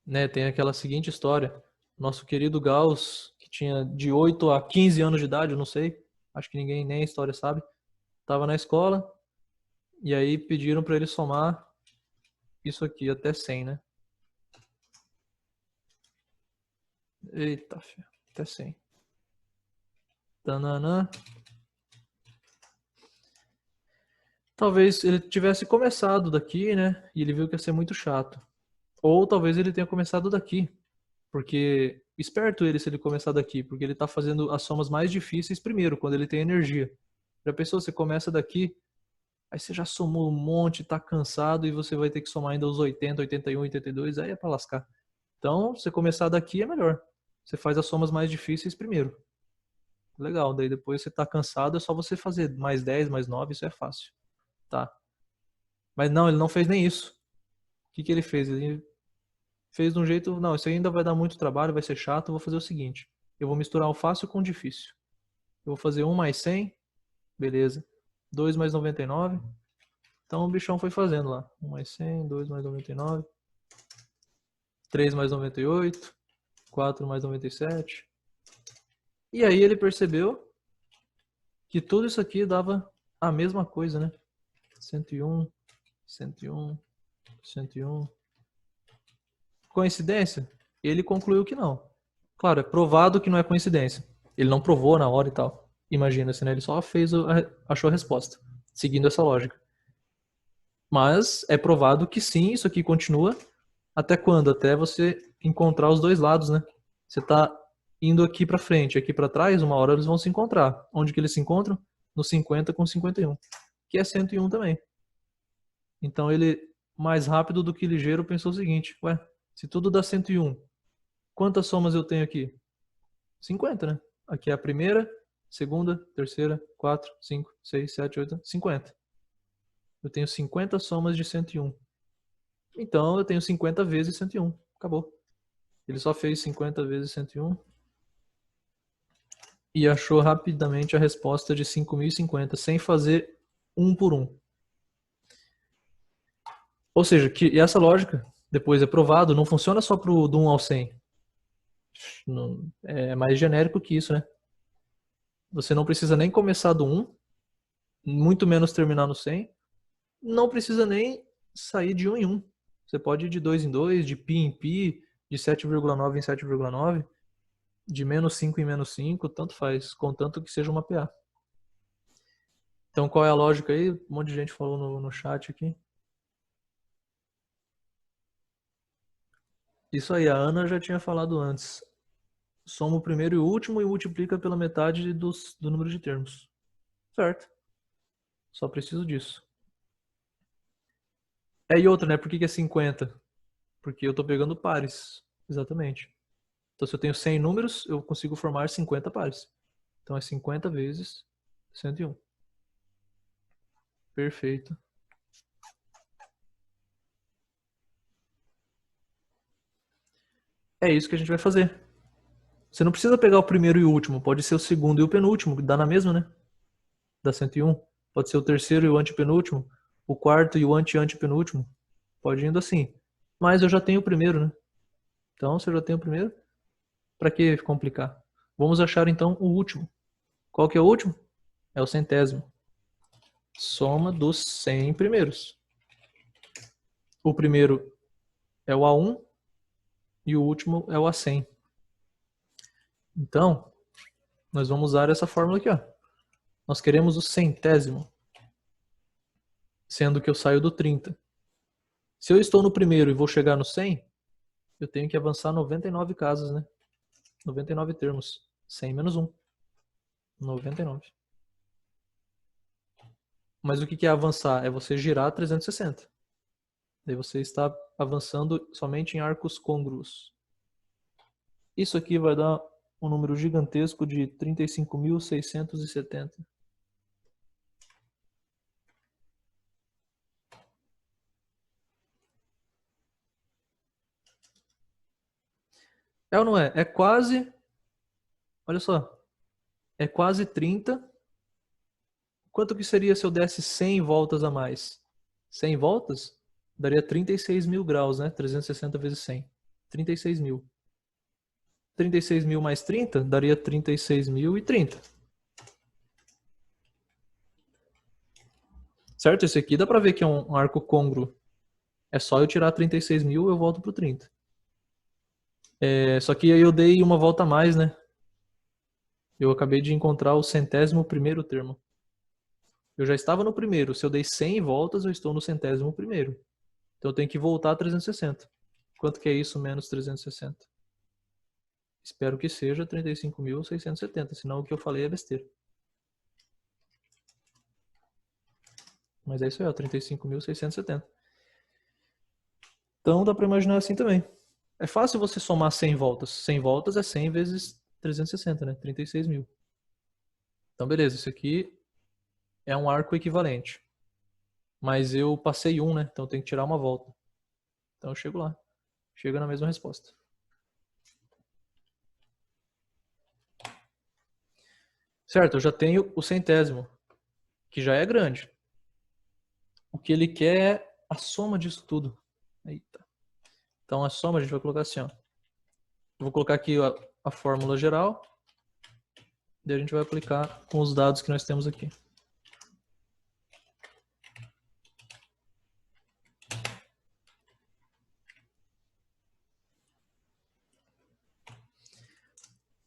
Né, tem aquela seguinte história. Nosso querido Gauss, que tinha de 8 a 15 anos de idade, eu não sei. Acho que ninguém nem a história sabe. Estava na escola e aí pediram para ele somar isso aqui até 100, né? Eita, filho, até 100. Tananã. Talvez ele tivesse começado daqui, né? E ele viu que ia ser muito chato. Ou talvez ele tenha começado daqui. Porque, esperto ele se ele começar daqui, porque ele tá fazendo as somas mais difíceis primeiro, quando ele tem energia. Já pensou, você começa daqui, aí você já somou um monte, tá cansado e você vai ter que somar ainda os 80, 81, 82, aí é pra lascar. Então, você começar daqui é melhor. Você faz as somas mais difíceis primeiro. Legal, daí depois você tá cansado, é só você fazer mais 10, mais 9, isso é fácil. Tá. Mas não, ele não fez nem isso. O que que ele fez? Ele fez de um jeito, não, isso ainda vai dar muito trabalho, vai ser chato, eu vou fazer o seguinte. Eu vou misturar o fácil com o difícil. Eu vou fazer 1 mais 100, beleza. 2 mais 99. Então o bichão foi fazendo lá. 1 mais 100, 2 mais 99. 3 mais 98. 4 mais 97. E aí ele percebeu que tudo isso aqui dava a mesma coisa, né? 101, 101, 101. Coincidência? Ele concluiu que não. Claro, é provado que não é coincidência. Ele não provou na hora e tal. Imagina-se, né? Ele só achou a resposta, seguindo essa lógica. Mas é provado que sim, isso aqui continua. Até quando? Até você encontrar os dois lados, né? Você tá indo aqui pra frente, aqui pra trás, uma hora eles vão se encontrar. Onde que eles se encontram? No 50 com 51, que é 101 também. Então ele, mais rápido do que ligeiro, pensou o seguinte: ué, se tudo dá 101, quantas somas eu tenho aqui? 50, né? Aqui é a primeira, segunda, terceira, 4, 5, 6, 7, 8, 50. Eu tenho 50 somas de 101. Então eu tenho 50 vezes 101. Acabou. Ele só fez 50 vezes 101 e achou rapidamente a resposta de 5.050, sem fazer um por um. Ou seja, que essa lógica, depois é provado, não funciona só pro do 1 ao 100. É mais genérico que isso, né? Você não precisa nem começar do 1, muito menos terminar no 100. Não precisa nem sair de 1 em 1. Você pode ir de 2 em 2, de π em π, de 7,9 em 7,9, de menos 5 em menos 5, tanto faz, contanto que seja uma PA. Então qual é a lógica aí? Um monte de gente falou no chat aqui. Isso aí, a Ana já tinha falado antes. Soma o primeiro e o último e multiplica pela metade do número de termos. Certo. Só preciso disso. E outra, né? Por que é 50? Porque eu estou pegando pares. Exatamente. Então se eu tenho 100 números, eu consigo formar 50 pares. Então é 50 vezes 101. Perfeito. É isso que a gente vai fazer. Você não precisa pegar o primeiro e o último. Pode ser o segundo e o penúltimo, que dá na mesma, né? Dá 101. Pode ser o terceiro e o antepenúltimo. O quarto e o antepenúltimo. Pode ir indo assim. Mas eu já tenho o primeiro, né? Então, se eu já tenho o primeiro, para que complicar? Vamos achar então o último. Qual que é o último? É o centésimo. Soma dos 100 primeiros. O primeiro é o A1 e o último é o A100. Então, nós vamos usar essa fórmula aqui, ó. Nós queremos o centésimo, sendo que eu saio do 30. Se eu estou no primeiro e vou chegar no 100, eu tenho que avançar 99 casas, né? 99 termos. 100 menos 1. 99. Mas o que é avançar? É você girar 360. Daí você está avançando somente em arcos côngruos. Isso aqui vai dar um número gigantesco de 35.670. É ou não é? É quase... Olha só. É quase 30. Quanto que seria se eu desse 100 voltas a mais? 100 voltas? Daria 36 mil graus, né? 360 vezes 100. 36 mil. 36 mil mais 30 daria 36.030. Certo? Esse aqui dá pra ver que é um arco côngruo. É só eu tirar 36 mil eu volto pro 30. Só que aí eu dei uma volta a mais, né? Eu acabei de encontrar o 100º termo. Eu já estava no primeiro. Se eu dei 100 voltas, eu estou no 100º. Então eu tenho que voltar a 360. Quanto que é isso menos 360? Espero que seja 35.670, senão o que eu falei é besteira. Mas é isso aí, ó, 35.670. Então dá para imaginar assim também. É fácil você somar 100 voltas. 100 voltas é 100 vezes 360, né? 36 mil. Então beleza, isso aqui é um arco equivalente. Mas eu passei um, né? Então eu tenho que tirar uma volta. Então eu chego lá. Chego na mesma resposta. Certo, eu já tenho o centésimo, que já é grande. O que ele quer é a soma disso tudo. Eita. Então a soma a gente vai colocar assim, ó. Eu vou colocar aqui a fórmula geral. Daí a gente vai aplicar com os dados que nós temos aqui.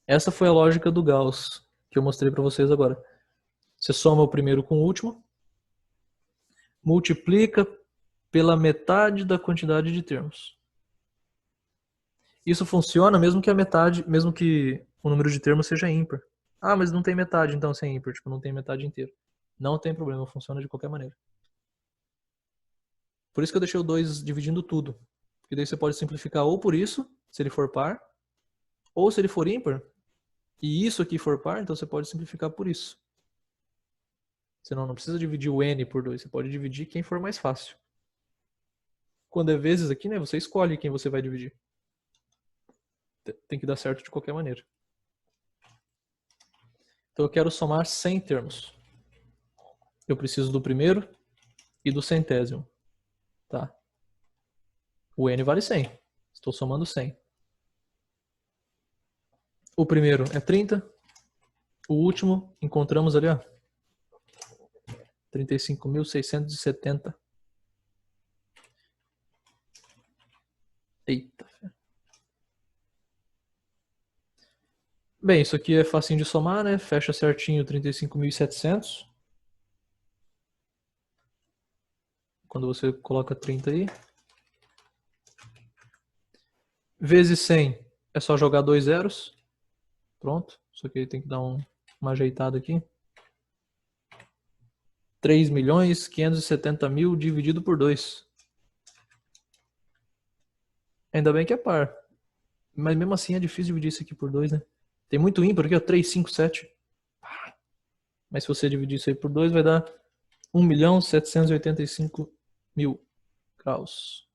Essa foi a lógica do Gauss, que eu mostrei para vocês agora. Você soma o primeiro com o último, multiplica pela metade da quantidade de termos. Isso funciona mesmo que mesmo que o número de termos seja ímpar. Ah, mas não tem metade, então se é ímpar, tipo, não tem metade inteira. Não tem problema, funciona de qualquer maneira. Por isso que eu deixei o 2 dividindo tudo. Porque daí você pode simplificar ou por isso, se ele for par, ou se ele for ímpar, e isso aqui for par, então você pode simplificar por isso. Senão não precisa dividir o n por 2, você pode dividir quem for mais fácil. Quando é vezes aqui, né, você escolhe quem você vai dividir. Tem que dar certo de qualquer maneira. Então eu quero somar 100 termos. Eu preciso do primeiro e do centésimo. Tá. O n vale 100. Estou somando 100. O primeiro é 30. O último, encontramos ali, ó. 35.670. Eita. Bem, isso aqui é facinho de somar, né? Fecha certinho 35.700. Quando você coloca 30 aí. Vezes 100 é só jogar 2 zeros. Pronto. Só que tem que dar uma ajeitada aqui. 3.570.000 dividido por 2. Ainda bem que é par. Mas mesmo assim é difícil dividir isso aqui por 2, né? Tem muito ímpar aqui, ó. 3, 5, 7. Mas se você dividir isso aí por 2, vai dar 1.785.000 graus.